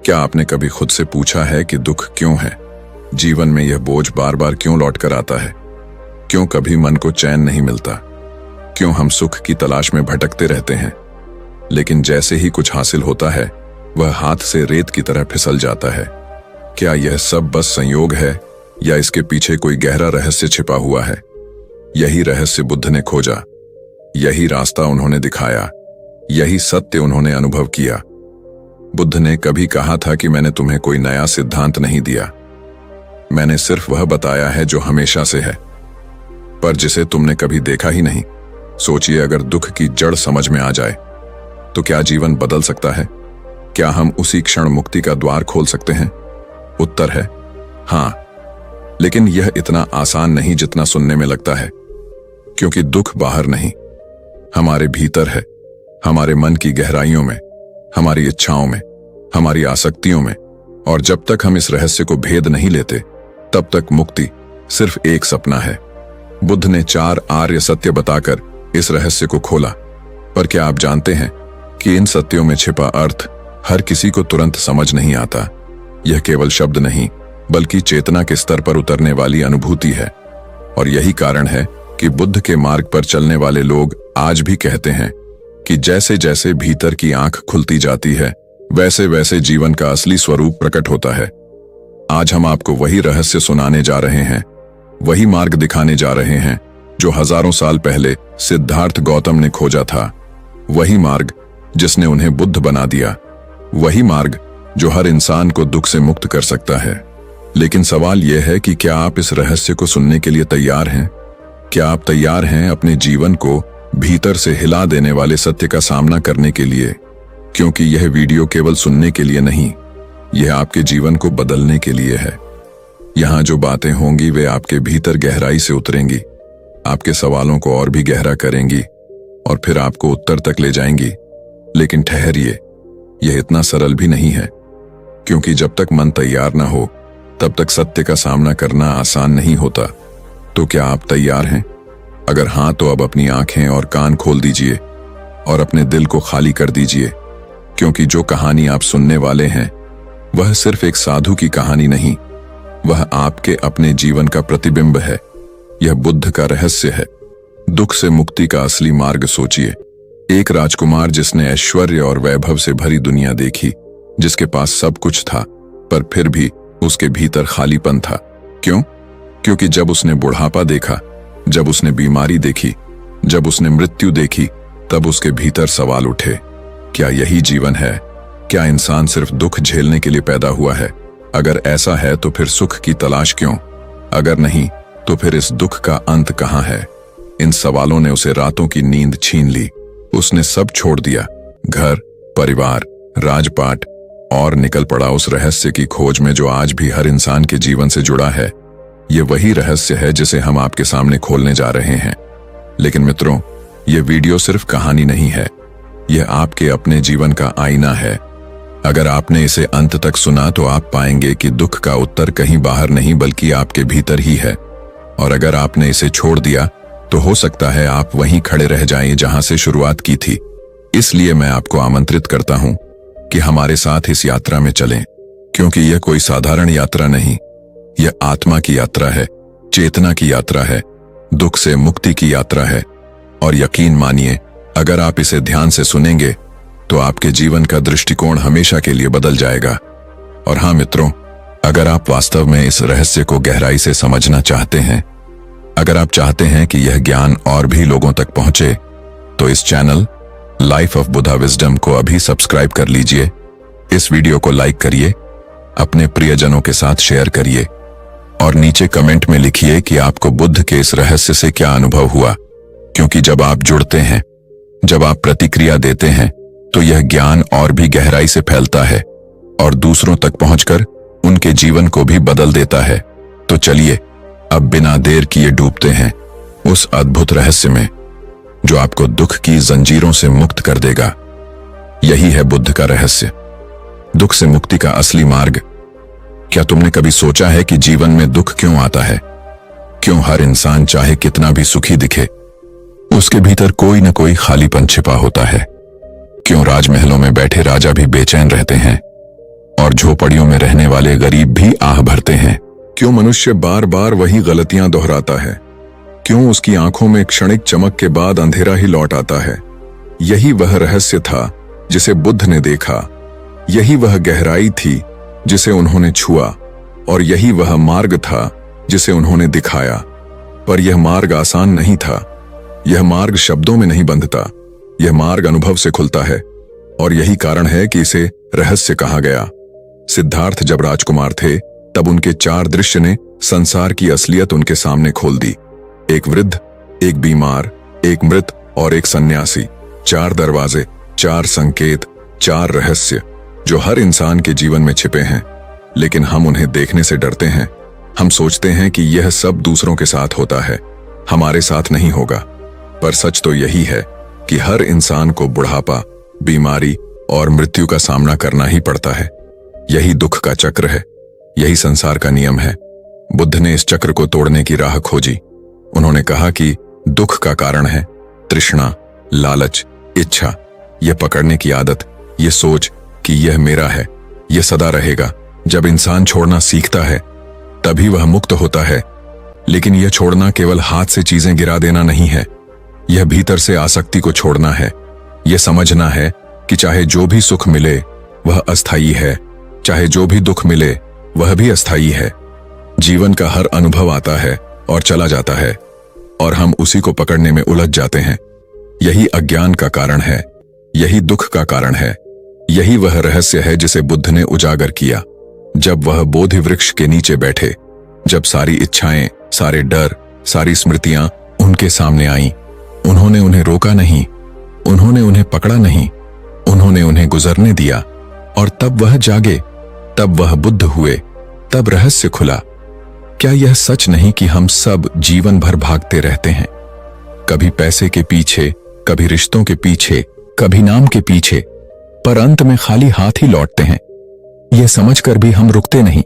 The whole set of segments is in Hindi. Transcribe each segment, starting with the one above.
क्या आपने कभी खुद से पूछा है कि दुख क्यों है? जीवन में यह बोझ बार बार क्यों लौट कर आता है? क्यों कभी मन को चैन नहीं मिलता? क्यों हम सुख की तलाश में भटकते रहते हैं, लेकिन जैसे ही कुछ हासिल होता है वह हाथ से रेत की तरह फिसल जाता है? क्या यह सब बस संयोग है या इसके पीछे कोई गहरा रहस्य छिपा हुआ है? यही रहस्य बुद्ध ने खोजा, यही रास्ता उन्होंने दिखाया, यही सत्य उन्होंने अनुभव किया। बुद्ध ने कभी कहा था कि मैंने तुम्हें कोई नया सिद्धांत नहीं दिया, मैंने सिर्फ वह बताया है जो हमेशा से है, पर जिसे तुमने कभी देखा ही नहीं। सोचिए, अगर दुख की जड़ समझ में आ जाए तो क्या जीवन बदल सकता है? क्या हम उसी क्षण मुक्ति का द्वार खोल सकते हैं? उत्तर है हाँ, लेकिन यह इतना आसान नहीं जितना सुनने में लगता है, क्योंकि दुख बाहर नहीं, हमारे भीतर है, हमारे मन की गहराइयों में, हमारी इच्छाओं में, हमारी आसक्तियों में। और जब तक हम इस रहस्य को भेद नहीं लेते तब तक मुक्ति सिर्फ एक सपना है। बुद्ध ने 4 आर्य सत्य बताकर इस रहस्य को खोला, पर क्या आप जानते हैं कि इन सत्यों में छिपा अर्थ हर किसी को तुरंत समझ नहीं आता। यह केवल शब्द नहीं बल्कि चेतना के स्तर पर उतरने वाली अनुभूति है। और यही कारण है कि बुद्ध के मार्ग पर चलने वाले लोग आज भी कहते हैं कि जैसे जैसे भीतर की आंख खुलती जाती है वैसे वैसे जीवन का असली स्वरूप प्रकट होता है। आज हम आपको वही रहस्य सुनाने जा रहे हैं, वही मार्ग दिखाने जा रहे हैं जो हजारों साल पहले सिद्धार्थ गौतम ने खोजा था, वही मार्ग जिसने उन्हें बुद्ध बना दिया, वही मार्ग जो हर इंसान को दुख से मुक्त कर सकता है। लेकिन सवाल यह है कि क्या आप इस रहस्य को सुनने के लिए तैयार हैं? क्या आप तैयार हैं अपने जीवन को भीतर से हिला देने वाले सत्य का सामना करने के लिए? क्योंकि यह वीडियो केवल सुनने के लिए नहीं, यह आपके जीवन को बदलने के लिए है। यहाँ जो बातें होंगी वे आपके भीतर गहराई से उतरेंगी, आपके सवालों को और भी गहरा करेंगी और फिर आपको उत्तर तक ले जाएंगी। लेकिन ठहरिए, यह इतना सरल भी नहीं है, क्योंकि जब तक मन तैयार ना हो तब तक सत्य का सामना करना आसान नहीं होता। तो क्या आप तैयार हैं? अगर हाँ, तो अब अपनी आंखें और कान खोल दीजिए और अपने दिल को खाली कर दीजिए, क्योंकि जो कहानी आप सुनने वाले हैं वह सिर्फ एक साधु की कहानी नहीं, वह आपके अपने जीवन का प्रतिबिंब है। यह बुद्ध का रहस्य है, दुख से मुक्ति का असली मार्ग। सोचिए, एक राजकुमार जिसने ऐश्वर्य और वैभव से भरी दुनिया देखी, जिसके पास सब कुछ था, पर फिर भी उसके भीतर खालीपन था। क्यों? क्योंकि जब उसने बुढ़ापा देखा, जब उसने बीमारी देखी, जब उसने मृत्यु देखी, तब उसके भीतर सवाल उठे, क्या यही जीवन है? क्या इंसान सिर्फ दुख झेलने के लिए पैदा हुआ है? अगर ऐसा है तो फिर सुख की तलाश क्यों? अगर नहीं तो फिर इस दुख का अंत कहाँ है? इन सवालों ने उसे रातों की नींद छीन ली। उसने सब छोड़ दिया, घर, परिवार, राजपाट, और निकल पड़ा उस रहस्य की खोज में जो आज भी हर इंसान के जीवन से जुड़ा है। ये वही रहस्य है जिसे हम आपके सामने खोलने जा रहे हैं। लेकिन मित्रों, ये वीडियो सिर्फ कहानी नहीं है, यह आपके अपने जीवन का आईना है। अगर आपने इसे अंत तक सुना तो आप पाएंगे कि दुख का उत्तर कहीं बाहर नहीं बल्कि आपके भीतर ही है। और अगर आपने इसे छोड़ दिया तो हो सकता है आप वहीं खड़े रह जाएं जहां से शुरुआत की थी। इसलिए मैं आपको आमंत्रित करता हूं कि हमारे साथ इस यात्रा में चलें, क्योंकि यह कोई साधारण यात्रा नहीं, यह आत्मा की यात्रा है, चेतना की यात्रा है, दुख से मुक्ति की यात्रा है। और यकीन मानिए, अगर आप इसे ध्यान से सुनेंगे तो आपके जीवन का दृष्टिकोण हमेशा के लिए बदल जाएगा। और हाँ मित्रों, अगर आप वास्तव में इस रहस्य को गहराई से समझना चाहते हैं, अगर आप चाहते हैं कि यह ज्ञान और भी लोगों तक पहुंचे, तो इस channel life of Buddha wisdom को अभी सब्सक्राइब कर लीजिए। इस वीडियो को लाइक करिए, अपने प्रियजनों के साथ शेयर करिए और नीचे कमेंट में लिखिए कि आपको बुद्ध के इस रहस्य से क्या अनुभव हुआ। क्योंकि जब आप जुड़ते हैं, जब आप प्रतिक्रिया देते हैं, तो यह ज्ञान और भी गहराई से फैलता है और दूसरों तक पहुंचकर उनके जीवन को भी बदल देता है। तो चलिए अब बिना देर किए डूबते हैं उस अद्भुत रहस्य में जो आपको दुख की जंजीरों से मुक्त कर देगा। यही है बुद्ध का रहस्य, दुख से मुक्ति का असली मार्ग। क्या तुमने कभी सोचा है कि जीवन में दुख क्यों आता है? क्यों हर इंसान चाहे कितना भी सुखी दिखे, उसके भीतर कोई न कोई खालीपन छिपा होता है? क्यों राजमहलों में बैठे राजा भी बेचैन रहते हैं और झोपड़ियों में रहने वाले गरीब भी आह भरते हैं। क्यों मनुष्य बार बार वही गलतियां दोहराता है? क्यों उसकी आंखों में क्षणिक चमक के बाद अंधेरा ही लौट आता है? यही वह रहस्य था जिसे बुद्ध ने देखा, यही वह गहराई थी जिसे उन्होंने छुआ, और यही वह मार्ग था जिसे उन्होंने दिखाया। पर यह मार्ग आसान नहीं था, यह मार्ग शब्दों में नहीं बंधता, यह मार्ग अनुभव से खुलता है, और यही कारण है कि इसे रहस्य कहा गया। सिद्धार्थ जब राजकुमार थे तब उनके 4 दृश्य ने संसार की असलियत उनके सामने खोल दी। एक वृद्ध, एक बीमार, एक मृत और एक सन्यासी। 4 दरवाजे, 4 संकेत, 4 रहस्य जो हर इंसान के जीवन में छिपे हैं, लेकिन हम उन्हें देखने से डरते हैं। हम सोचते हैं कि यह सब दूसरों के साथ होता है, हमारे साथ नहीं होगा। पर सच तो यही है कि हर इंसान को बुढ़ापा, बीमारी और मृत्यु का सामना करना ही पड़ता है। यही दुख का चक्र है, यही संसार का नियम है। बुद्ध ने इस चक्र को तोड़ने की राह खोजी। उन्होंने कहा कि दुख का कारण है तृष्णा, लालच, इच्छा, यह पकड़ने की आदत, यह सोच कि यह मेरा है, यह सदा रहेगा। जब इंसान छोड़ना सीखता है तभी वह मुक्त होता है। लेकिन यह छोड़ना केवल हाथ से चीजें गिरा देना नहीं है, यह भीतर से आसक्ति को छोड़ना है। यह समझना है कि चाहे जो भी सुख मिले वह अस्थायी है, चाहे जो भी दुख मिले वह भी अस्थायी है। जीवन का हर अनुभव आता है और चला जाता है, और हम उसी को पकड़ने में उलझ जाते हैं। यही अज्ञान का कारण है, यही दुख का कारण है। यही वह रहस्य है जिसे बुद्ध ने उजागर किया जब वह बोधि वृक्ष के नीचे बैठे, जब सारी इच्छाएं, सारे डर, सारी स्मृतियां उनके सामने आईं। उन्होंने उन्हें रोका नहीं, उन्होंने उन्हें पकड़ा नहीं, उन्होंने उन्हें गुजरने दिया। और तब वह जागे, तब वह बुद्ध हुए, तब रहस्य खुला। क्या यह सच नहीं कि हम सब जीवन भर भागते रहते हैं, कभी पैसे के पीछे, कभी रिश्तों के पीछे, कभी नाम के पीछे, पर अंत में खाली हाथ ही लौटते हैं। यह समझकर भी हम रुकते नहीं,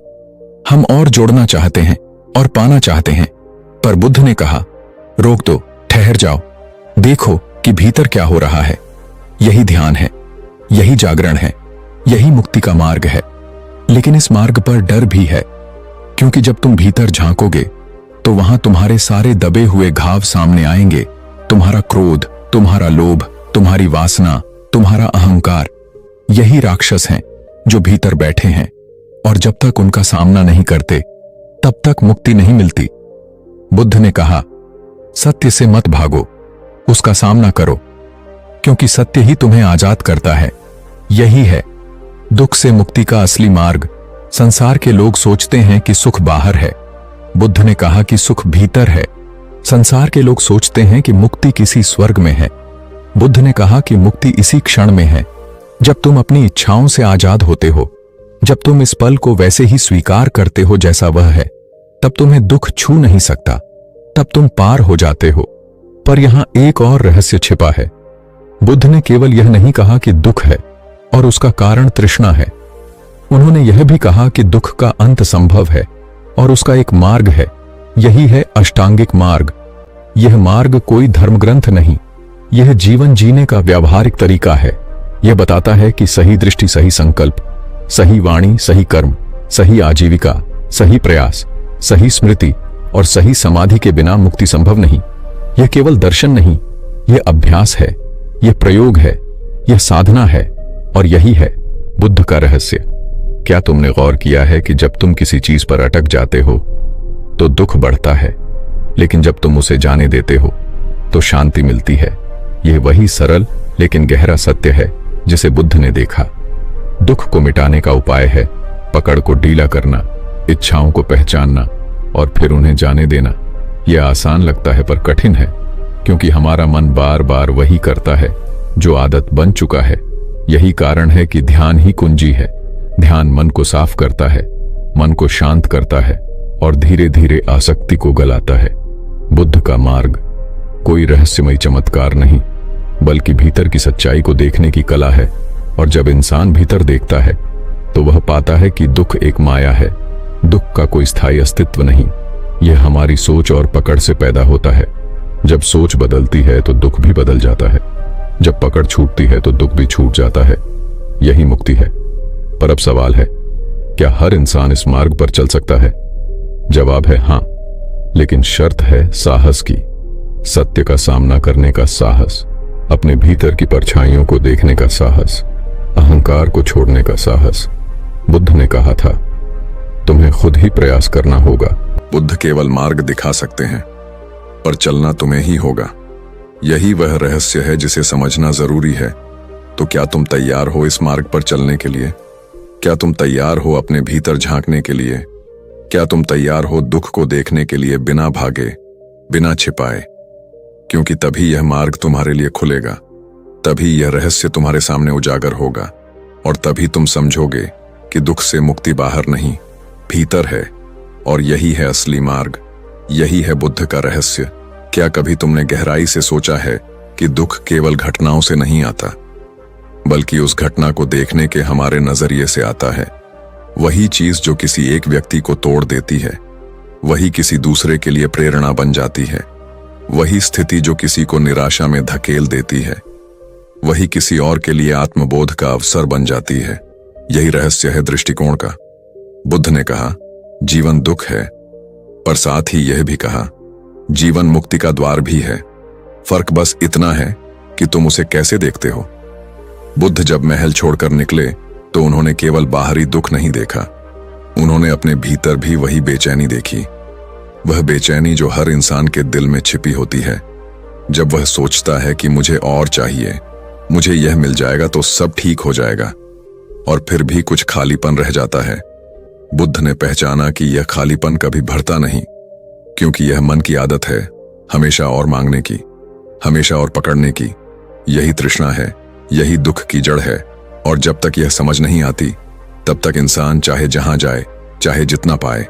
हम और जोड़ना चाहते हैं और पाना चाहते हैं। पर बुद्ध ने कहा, रोक दो, ठहर जाओ, देखो कि भीतर क्या हो रहा है। यही ध्यान है, यही जागरण है, यही मुक्ति का मार्ग है। लेकिन इस मार्ग पर डर भी है, क्योंकि जब तुम भीतर झांकोगे तो वहां तुम्हारे सारे दबे हुए घाव सामने आएंगे। तुम्हारा क्रोध, तुम्हारा लोभ, तुम्हारी वासना, तुम्हारा अहंकार, यही राक्षस हैं जो भीतर बैठे हैं, और जब तक उनका सामना नहीं करते तब तक मुक्ति नहीं मिलती। बुद्ध ने कहा, सत्य से मत भागो, उसका सामना करो, क्योंकि सत्य ही तुम्हें आजाद करता है। यही है दुख से मुक्ति का असली मार्ग। संसार के लोग सोचते हैं कि सुख बाहर है, बुद्ध ने कहा कि सुख भीतर है। संसार के लोग सोचते हैं कि मुक्ति किसी स्वर्ग में है, बुद्ध ने कहा कि मुक्ति इसी क्षण में है, जब तुम अपनी इच्छाओं से आजाद होते हो, जब तुम इस पल को वैसे ही स्वीकार करते हो जैसा वह है, तब तुम्हें दुख छू नहीं सकता, तब तुम पार हो जाते हो। पर यहां एक और रहस्य छिपा है। बुद्ध ने केवल यह नहीं कहा कि दुख है और उसका कारण तृष्णा है, उन्होंने यह भी कहा कि दुख का अंत संभव है और उसका एक मार्ग है, यही है अष्टांगिक मार्ग। यह मार्ग कोई धर्मग्रंथ नहीं, यह जीवन जीने का व्यावहारिक तरीका है। यह बताता है कि सही दृष्टि, सही संकल्प, सही वाणी, सही कर्म, सही आजीविका, सही प्रयास, सही स्मृति और सही समाधि के बिना मुक्ति संभव नहीं। यह केवल दर्शन नहीं, यह अभ्यास है, यह प्रयोग है, यह साधना है, और यही है बुद्ध का रहस्य। क्या तुमने गौर किया है कि जब तुम किसी चीज पर अटक जाते हो तो दुख बढ़ता है, लेकिन जब तुम उसे जाने देते हो तो शांति मिलती है। यह वही सरल लेकिन गहरा सत्य है जिसे बुद्ध ने देखा। दुख को मिटाने का उपाय है पकड़ को ढीला करना, इच्छाओं को पहचानना और फिर उन्हें जाने देना। यह आसान लगता है पर कठिन है, क्योंकि हमारा मन बार बार वही करता है जो आदत बन चुका है। यही कारण है कि ध्यान ही कुंजी है। ध्यान मन को साफ करता है, मन को शांत करता है और धीरे धीरे आसक्ति को गलाता है। बुद्ध का मार्ग कोई रहस्यमय चमत्कार नहीं, बल्कि भीतर की सच्चाई को देखने की कला है। और जब इंसान भीतर देखता है तो वह पाता है कि दुख एक माया है। दुख का कोई स्थायी अस्तित्व नहीं, यह हमारी सोच और पकड़ से पैदा होता है। जब सोच बदलती है तो दुख भी बदल जाता है, जब पकड़ छूटती है तो दुख भी छूट जाता है। यही मुक्ति है। पर अब सवाल है, क्या हर इंसान इस मार्ग पर चल सकता है? जवाब है हाँ, लेकिन शर्त है साहस की। सत्य का सामना करने का साहस, अपने भीतर की परछाइयों को देखने का साहस, अहंकार को छोड़ने का साहस। बुद्ध ने कहा था, तुम्हें खुद ही प्रयास करना होगा। बुद्ध केवल मार्ग दिखा सकते हैं, पर चलना तुम्हें ही होगा। यही वह रहस्य है जिसे समझना जरूरी है। तो क्या तुम तैयार हो इस मार्ग पर चलने के लिए? क्या तुम तैयार हो अपने भीतर झांकने के लिए? क्या तुम तैयार हो दुख को देखने के लिए, बिना भागे, बिना छिपाए? क्योंकि तभी यह मार्ग तुम्हारे लिए खुलेगा, तभी यह रहस्य तुम्हारे सामने उजागर होगा, और तभी तुम समझोगे कि दुख से मुक्ति बाहर नहीं, भीतर है। और यही है असली मार्ग, यही है बुद्ध का रहस्य। क्या कभी तुमने गहराई से सोचा है कि दुख केवल घटनाओं से नहीं आता, बल्कि उस घटना को देखने के हमारे नजरिए से आता है? वही चीज जो किसी एक व्यक्ति को तोड़ देती है, वही किसी दूसरे के लिए प्रेरणा बन जाती है। वही स्थिति जो किसी को निराशा में धकेल देती है, वही किसी और के लिए आत्मबोध का अवसर बन जाती है। यही रहस्य है दृष्टिकोण का। बुद्ध ने कहा, जीवन दुख है, पर साथ ही यह भी कहा, जीवन मुक्ति का द्वार भी है। फर्क बस इतना है कि तुम उसे कैसे देखते हो। बुद्ध जब महल छोड़कर निकले तो उन्होंने केवल बाहरी दुख नहीं देखा, उन्होंने अपने भीतर भी वही बेचैनी देखी। वह बेचैनी जो हर इंसान के दिल में छिपी होती है। जब वह सोचता है कि मुझे और चाहिए, मुझे यह मिल जाएगा तो सब ठीक हो जाएगा, और फिर भी कुछ खालीपन रह जाता है। बुद्ध ने पहचाना कि यह खालीपन कभी भरता नहीं, क्योंकि यह मन की आदत है, हमेशा और मांगने की, हमेशा और पकड़ने की। यही तृष्णा है, यही दुख की जड़ है। और जब तक यह समझ नहीं आती, तब तक इंसान चाहे जहां जाए, चाहे जितना पाए,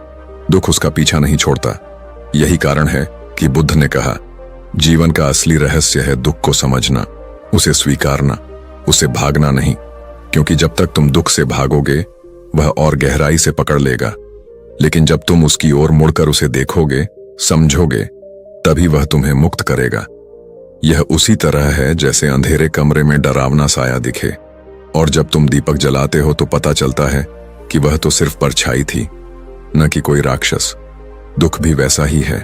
दुख उसका पीछा नहीं छोड़ता। यही कारण है कि बुद्ध ने कहा, जीवन का असली रहस्य है दुख को समझना, उसे स्वीकारना, उसे भागना नहीं। क्योंकि जब तक तुम दुख से भागोगे, वह और गहराई से पकड़ लेगा। लेकिन जब तुम उसकी ओर मुड़कर उसे देखोगे, समझोगे, तभी वह तुम्हें मुक्त करेगा। यह उसी तरह है जैसे अंधेरे कमरे में डरावना साया दिखे, और जब तुम दीपक जलाते हो तो पता चलता है कि वह तो सिर्फ परछाई थी, न कि कोई राक्षस। दुख भी वैसा ही है।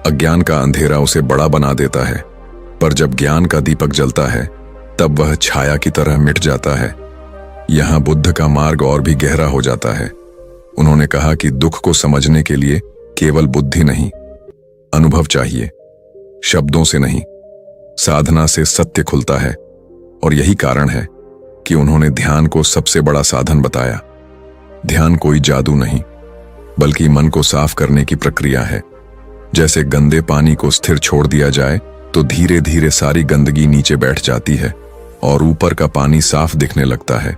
अज्ञान का अंधेरा उसे बड़ा बना देता है, पर जब ज्ञान का दीपक जलता है, तब वह छाया की तरह मिट जाता है। यहां बुद्ध का मार्ग और भी गहरा हो जाता है। उन्होंने कहा कि दुख को समझने के लिए केवल बुद्धि नहीं, अनुभव चाहिए, शब्दों से नहीं, साधना से सत्य खुलता है। और यही कारण है कि उन्होंने ध्यान को सबसे बड़ा साधन बताया। ध्यान कोई जादू नहीं, बल्कि मन को साफ करने की प्रक्रिया है। जैसे गंदे पानी को स्थिर छोड़ दिया जाए तो धीरे धीरे सारी गंदगी नीचे बैठ जाती है और ऊपर का पानी साफ दिखने लगता है,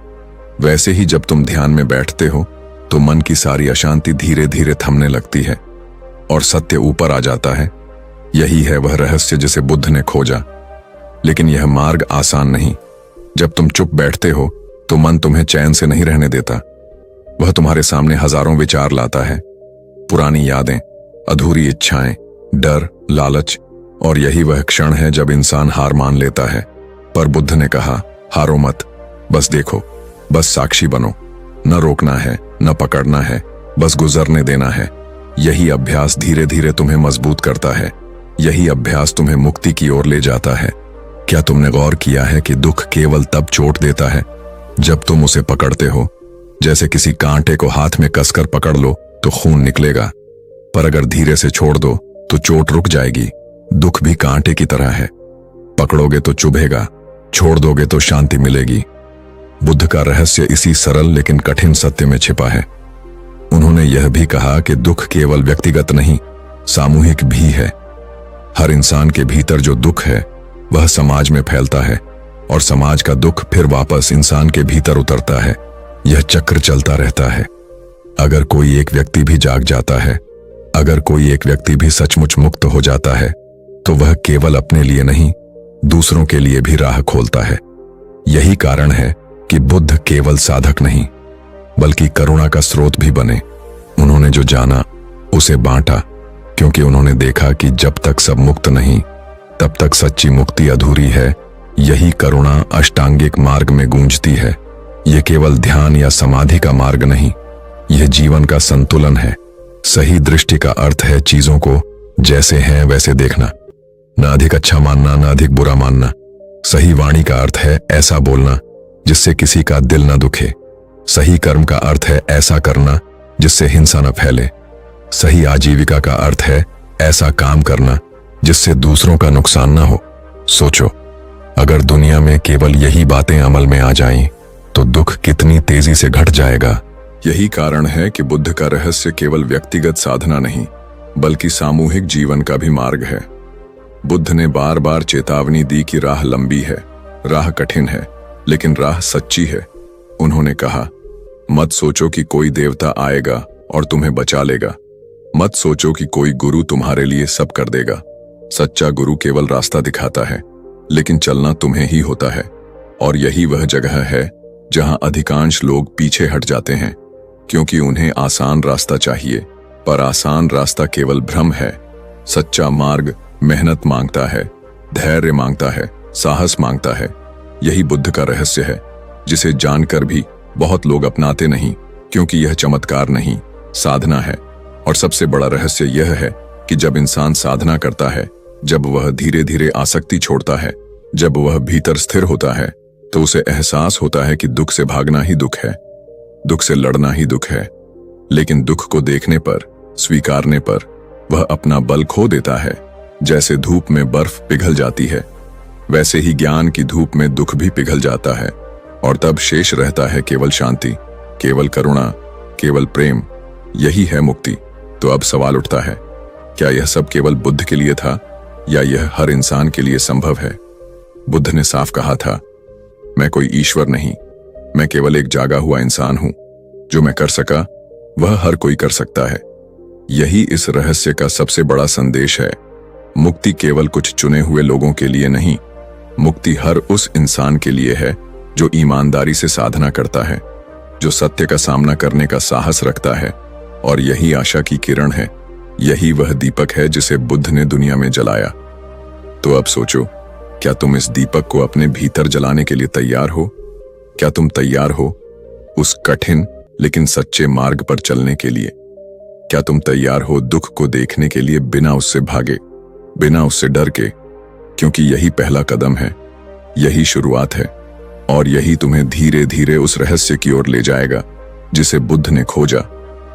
वैसे ही जब तुम ध्यान में बैठते हो तो मन की सारी अशांति धीरे धीरे थमने लगती है और सत्य ऊपर आ जाता है। यही है वह रहस्य जिसे बुद्ध ने खोजा। लेकिन यह मार्ग आसान नहीं। जब तुम चुप बैठते हो तो मन तुम्हें चैन से नहीं रहने देता। वह तुम्हारे सामने हजारों विचार लाता है, पुरानी यादें, अधूरी इच्छाएं, डर, लालच। और यही वह क्षण है जब इंसान हार मान लेता है। पर बुद्ध ने कहा, हारो मत, बस देखो, बस साक्षी बनो। न रोकना है, न पकड़ना है, बस गुजरने देना है। यही अभ्यास धीरे धीरे तुम्हें मजबूत करता है। यही अभ्यास तुम्हें मुक्ति की ओर ले जाता है। क्या तुमने गौर किया है कि दुख केवल तब चोट देता है जब तुम उसे पकड़ते हो? जैसे किसी कांटे को हाथ में कसकर पकड़ लो तो खून निकलेगा, पर अगर धीरे से छोड़ दो तो चोट रुक जाएगी। दुख भी कांटे की तरह है, पकड़ोगे तो चुभेगा, छोड़ दोगे तो शांति मिलेगी। बुद्ध का रहस्य इसी सरल लेकिन कठिन सत्य में छिपा है। उन्होंने यह भी कहा कि दुख केवल व्यक्तिगत नहीं, सामूहिक भी है। हर इंसान के भीतर जो दुख है वह समाज में फैलता है, और समाज का दुख फिर वापस इंसान के भीतर उतरता है। यह चक्र चलता रहता है। अगर कोई एक व्यक्ति भी जाग जाता है, अगर कोई एक व्यक्ति भी सचमुच मुक्त हो जाता है, तो वह केवल अपने लिए नहीं, दूसरों के लिए भी राह खोलता है। यही कारण है कि बुद्ध केवल साधक नहीं, बल्कि करुणा का स्रोत भी बने। उन्होंने जो जाना उसे बांटा, क्योंकि उन्होंने देखा कि जब तक सब मुक्त नहीं, तब तक सच्ची मुक्ति अधूरी है। यही करुणा अष्टांगिक मार्ग में गूंजती है। ये केवल ध्यान या समाधि का मार्ग नहीं, यह जीवन का संतुलन है। सही दृष्टि का अर्थ है चीजों को जैसे हैं वैसे देखना, ना अधिक अच्छा मानना ना अधिक बुरा मानना। सही वाणी का अर्थ है ऐसा बोलना जिससे किसी का दिल न दुखे। सही कर्म का अर्थ है ऐसा करना जिससे हिंसा न फैले। सही आजीविका का अर्थ है ऐसा काम करना जिससे दूसरों का नुकसान ना हो। सोचो, अगर दुनिया में केवल यही बातें अमल में आ जाएं, तो दुख कितनी तेजी से घट जाएगा। यही कारण है कि बुद्ध का रहस्य केवल व्यक्तिगत साधना नहीं, बल्कि सामूहिक जीवन का भी मार्ग है। बुद्ध ने बार बार चेतावनी दी कि राह लंबी है, राह कठिन है, लेकिन राह सच्ची है। उन्होंने कहा, मत सोचो कि कोई देवता आएगा और तुम्हें बचा लेगा। मत सोचो कि कोई गुरु तुम्हारे लिए सब कर देगा। सच्चा गुरु केवल रास्ता दिखाता है, लेकिन चलना तुम्हें ही होता है। और यही वह जगह है जहां अधिकांश लोग पीछे हट जाते हैं, क्योंकि उन्हें आसान रास्ता चाहिए। पर आसान रास्ता केवल भ्रम है। सच्चा मार्ग मेहनत मांगता है, धैर्य मांगता है, साहस मांगता है। यही बुद्ध का रहस्य है, जिसे जानकर भी बहुत लोग अपनाते नहीं, क्योंकि यह चमत्कार नहीं, साधना है। और सबसे बड़ा रहस्य यह है कि जब इंसान साधना करता है, जब वह धीरे धीरे आसक्ति छोड़ता है, जब वह भीतर स्थिर होता है, तो उसे एहसास होता है कि दुख से भागना ही दुख है, दुख से लड़ना ही दुख है। लेकिन दुख को देखने पर, स्वीकारने पर वह अपना बल खो देता है। जैसे धूप में बर्फ पिघल जाती है, वैसे ही ज्ञान की धूप में दुख भी पिघल जाता है, और तब शेष रहता है केवल शांति, केवल करुणा, केवल प्रेम। यही है मुक्ति। तो अब सवाल उठता है, क्या यह सब केवल बुद्ध के लिए था, या यह हर इंसान के लिए संभव है? बुद्ध ने साफ कहा था, मैं कोई ईश्वर नहीं, मैं केवल एक जागा हुआ इंसान हूं। जो मैं कर सका वह हर कोई कर सकता है। यही इस रहस्य का सबसे बड़ा संदेश है। मुक्ति केवल कुछ चुने हुए लोगों के लिए नहीं, मुक्ति हर उस इंसान के लिए है जो ईमानदारी से साधना करता है, जो सत्य का सामना करने का साहस रखता है। और यही आशा की किरण है, यही वह दीपक है जिसे बुद्ध ने दुनिया में जलाया। तो अब सोचो, क्या तुम इस दीपक को अपने भीतर जलाने के लिए तैयार हो? क्या तुम तैयार हो उस कठिन लेकिन सच्चे मार्ग पर चलने के लिए? क्या तुम तैयार हो दुख को देखने के लिए बिना उससे भागे, बिना उससे डर के? क्योंकि यही पहला कदम है, यही शुरुआत है, और यही तुम्हें धीरे धीरे उस रहस्य की ओर ले जाएगा जिसे बुद्ध ने खोजा,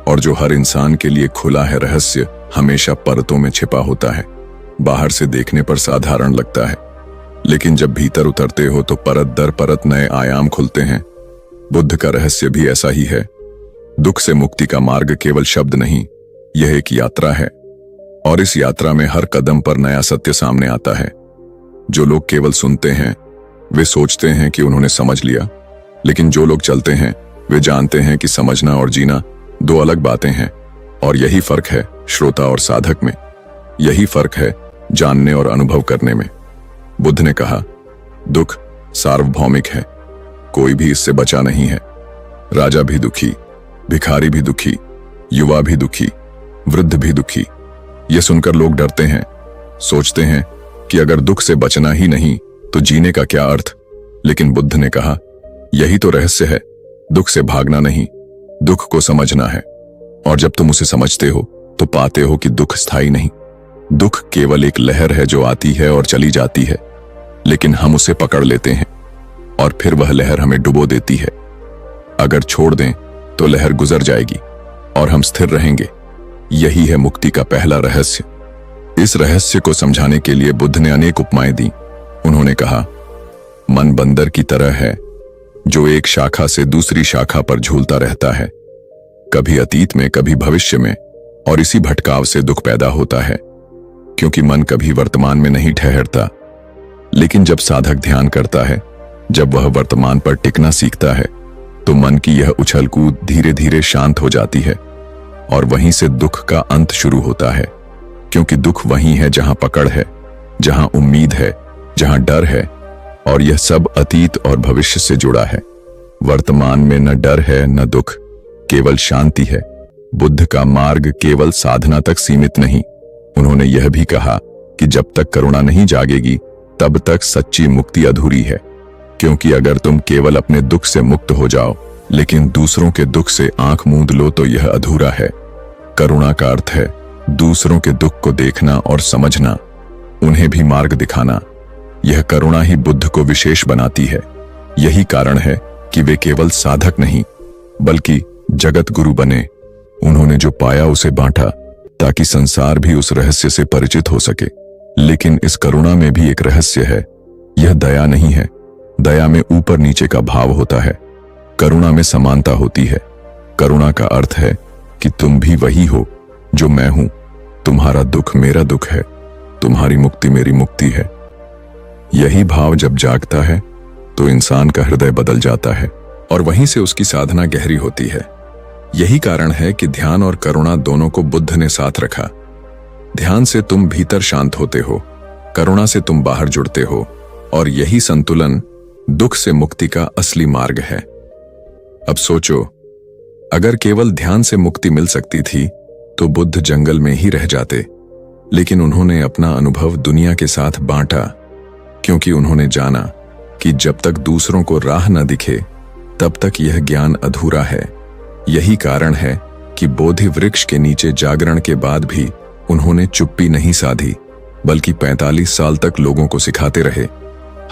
और जो हर इंसान के लिए खुला है। रहस्य हमेशा परतों में छिपा होता है, बाहर से देखने पर साधारण लगता है, लेकिन जब भीतर उतरते हो तो परत दर परत नए आयाम खुलते हैं। बुद्ध का रहस्य भी ऐसा ही है। दुख से मुक्ति का मार्ग केवल शब्द नहीं, यह एक यात्रा है, और इस यात्रा में हर कदम पर नया सत्य सामने आता है। जो लोग केवल सुनते हैं वे सोचते हैं कि उन्होंने समझ लिया, लेकिन जो लोग चलते हैं वे जानते हैं कि समझना और जीना दो अलग बातें हैं। और यही फर्क है श्रोता और साधक में, यही फर्क है जानने और अनुभव करने में। बुद्ध ने कहा, दुख सार्वभौमिक है, कोई भी इससे बचा नहीं है। राजा भी दुखी, भिखारी भी दुखी, युवा भी दुखी, वृद्ध भी दुखी। यह सुनकर लोग डरते हैं, सोचते हैं कि अगर दुख से बचना ही नहीं तो जीने का क्या अर्थ। लेकिन बुद्ध ने कहा, यही तो रहस्य है, दुख से भागना नहीं, दुख को समझना है। और जब तुम उसे समझते हो तो पाते हो कि दुख स्थायी नहीं, दुख केवल एक लहर है जो आती है और चली जाती है, लेकिन हम उसे पकड़ लेते हैं और फिर वह लहर हमें डुबो देती है। अगर छोड़ दें तो लहर गुजर जाएगी और हम स्थिर रहेंगे। यही है मुक्ति का पहला रहस्य। इस रहस्य को समझाने के लिए बुद्ध ने अनेक उपमाएं दी। उन्होंने कहा, मन बंदर की तरह है जो एक शाखा से दूसरी शाखा पर झूलता रहता है, कभी अतीत में कभी भविष्य में, और इसी भटकाव से दुख पैदा होता है, क्योंकि मन कभी वर्तमान में नहीं ठहरता। लेकिन जब साधक ध्यान करता है, जब वह वर्तमान पर टिकना सीखता है, तो मन की यह उछल कूद धीरे धीरे शांत हो जाती है, और वहीं से दुख का अंत शुरू होता है। क्योंकि दुख वहीं है जहां पकड़ है, जहां उम्मीद है, जहां डर है, और यह सब अतीत और भविष्य से जुड़ा है। वर्तमान में न डर है न दुख, केवल शांति है। बुद्ध का मार्ग केवल साधना तक सीमित नहीं। उन्होंने यह भी कहा कि जब तक करुणा नहीं जागेगी तब तक सच्ची मुक्ति अधूरी है। क्योंकि अगर तुम केवल अपने दुख से मुक्त हो जाओ लेकिन दूसरों के दुख से आंख मूंद लो तो यह अधूरा है। करुणा का अर्थ है दूसरों के दुख को देखना और समझना, उन्हें भी मार्ग दिखाना। यह करुणा ही बुद्ध को विशेष बनाती है। यही कारण है कि वे केवल साधक नहीं बल्कि जगत गुरु बने। उन्होंने जो पाया उसे बांटा ताकि संसार भी उस रहस्य से परिचित हो सके। लेकिन इस करुणा में भी एक रहस्य है। यह दया नहीं है। दया में ऊपर नीचे का भाव होता है, करुणा में समानता होती है। करुणा का अर्थ है कि तुम भी वही हो जो मैं हूं, तुम्हारा दुख मेरा दुख है, तुम्हारी मुक्ति मेरी मुक्ति है। यही भाव जब जागता है तो इंसान का हृदय बदल जाता है और वहीं से उसकी साधना गहरी होती है। यही कारण है कि ध्यान और करुणा दोनों को बुद्ध ने साथ रखा। ध्यान से तुम भीतर शांत होते हो, करुणा से तुम बाहर जुड़ते हो, और यही संतुलन दुख से मुक्ति का असली मार्ग है। अब सोचो, अगर केवल ध्यान से मुक्ति मिल सकती थी तो बुद्ध जंगल में ही रह जाते। लेकिन उन्होंने अपना अनुभव दुनिया के साथ बांटा, क्योंकि उन्होंने जाना कि जब तक दूसरों को राह न दिखे तब तक यह ज्ञान अधूरा है। यही कारण है कि बोधि वृक्ष के नीचे जागरण के बाद भी उन्होंने चुप्पी नहीं साधी, बल्कि 45 साल तक लोगों को सिखाते रहे।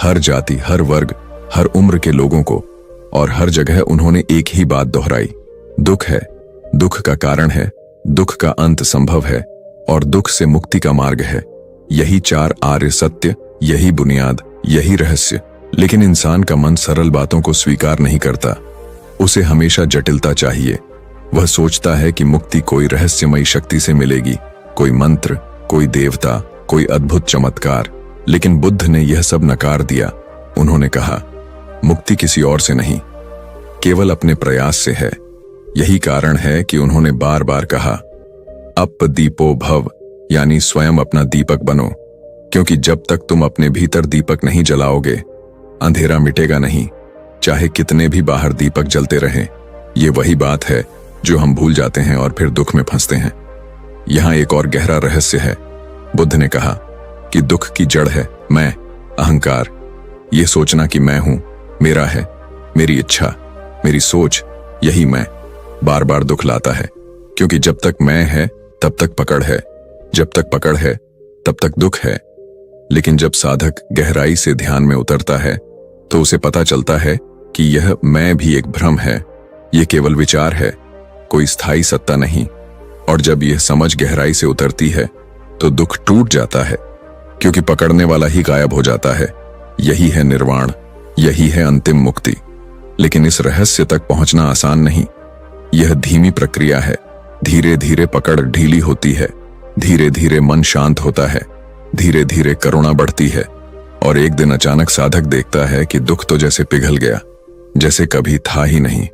हर जाति, हर वर्ग, हर उम्र के लोगों को, और हर जगह उन्होंने एक ही बात दोहराई, दुख है, दुख का कारण है, दुख का अंत संभव है और दुख से मुक्ति का मार्ग है। यही 4 आर्य सत्य, यही बुनियाद, यही रहस्य। लेकिन इंसान का मन सरल बातों को स्वीकार नहीं करता। उसे हमेशा जटिलता चाहिए। वह सोचता है कि मुक्ति कोई रहस्यमयी शक्ति से मिलेगी, कोई मंत्र, कोई देवता, कोई अद्भुत चमत्कार। लेकिन बुद्ध ने यह सब नकार दिया। उन्होंने कहा, मुक्ति किसी और से नहीं, केवल अपने प्रयास से है। यही कारण है कि उन्होंने बार बार कहा, अप दीपो भव, यानी स्वयं अपना दीपक बनो। क्योंकि जब तक तुम अपने भीतर दीपक नहीं जलाओगे, अंधेरा मिटेगा नहीं, चाहे कितने भी बाहर दीपक जलते रहें। ये वही बात है जो हम भूल जाते हैं और फिर दुख में फंसते हैं। यहां एक और गहरा रहस्य है। बुद्ध ने कहा कि दुख की जड़ है मैं, अहंकार। ये सोचना कि मैं हूं, मेरा है, मेरी इच्छा, मेरी सोच, यही मैं बार बार दुख लाता है। क्योंकि जब तक मैं है तब तक पकड़ है, जब तक पकड़ है तब तक दुख है। लेकिन जब साधक गहराई से ध्यान में उतरता है तो उसे पता चलता है कि यह मैं भी एक भ्रम है, यह केवल विचार है, कोई स्थायी सत्ता नहीं। और जब यह समझ गहराई से उतरती है तो दुख टूट जाता है, क्योंकि पकड़ने वाला ही गायब हो जाता है। यही है निर्वाण, यही है अंतिम मुक्ति। लेकिन इस रहस्य तक पहुंचना आसान नहीं। यह धीमी प्रक्रिया है। धीरे धीरे पकड़ ढीली होती है, धीरे धीरे मन शांत होता है, धीरे धीरे करुणा बढ़ती है, और एक दिन अचानक साधक देखता है कि दुख तो जैसे पिघल गया, जैसे कभी था ही नहीं,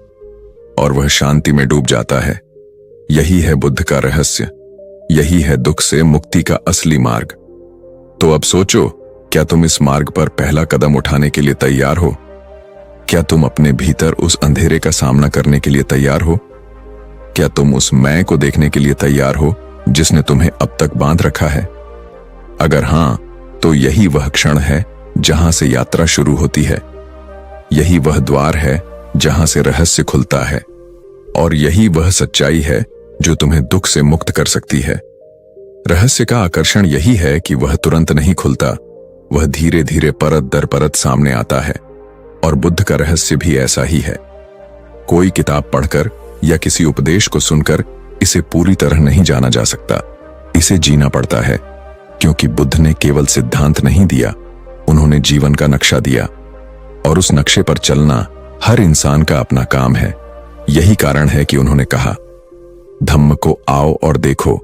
और वह शांति में डूब जाता है। यही है बुद्ध का रहस्य, यही है दुख से मुक्ति का असली मार्ग। तो अब सोचो, क्या तुम इस मार्ग पर पहला कदम उठाने के लिए तैयार हो? क्या तुम अपने भीतर उस अंधेरे का सामना करने के लिए तैयार हो? क्या तुम उस मैं को देखने के लिए तैयार हो जिसने तुम्हें अब तक बांध रखा है? अगर हां, तो यही वह क्षण है जहां से यात्रा शुरू होती है। यही वह द्वार है जहां से रहस्य खुलता है, और यही वह सच्चाई है जो तुम्हें दुख से मुक्त कर सकती है। रहस्य का आकर्षण यही है कि वह तुरंत नहीं खुलता, वह धीरे धीरे परत दर परत सामने आता है। और बुद्ध का रहस्य भी ऐसा ही है। कोई किताब पढ़कर या किसी उपदेश को सुनकर इसे पूरी तरह नहीं जाना जा सकता, इसे जीना पड़ता है। क्योंकि बुद्ध ने केवल सिद्धांत नहीं दिया, उन्होंने जीवन का नक्शा दिया, और उस नक्शे पर चलना हर इंसान का अपना काम है। यही कारण है कि उन्होंने कहा, धम्म को आओ और देखो,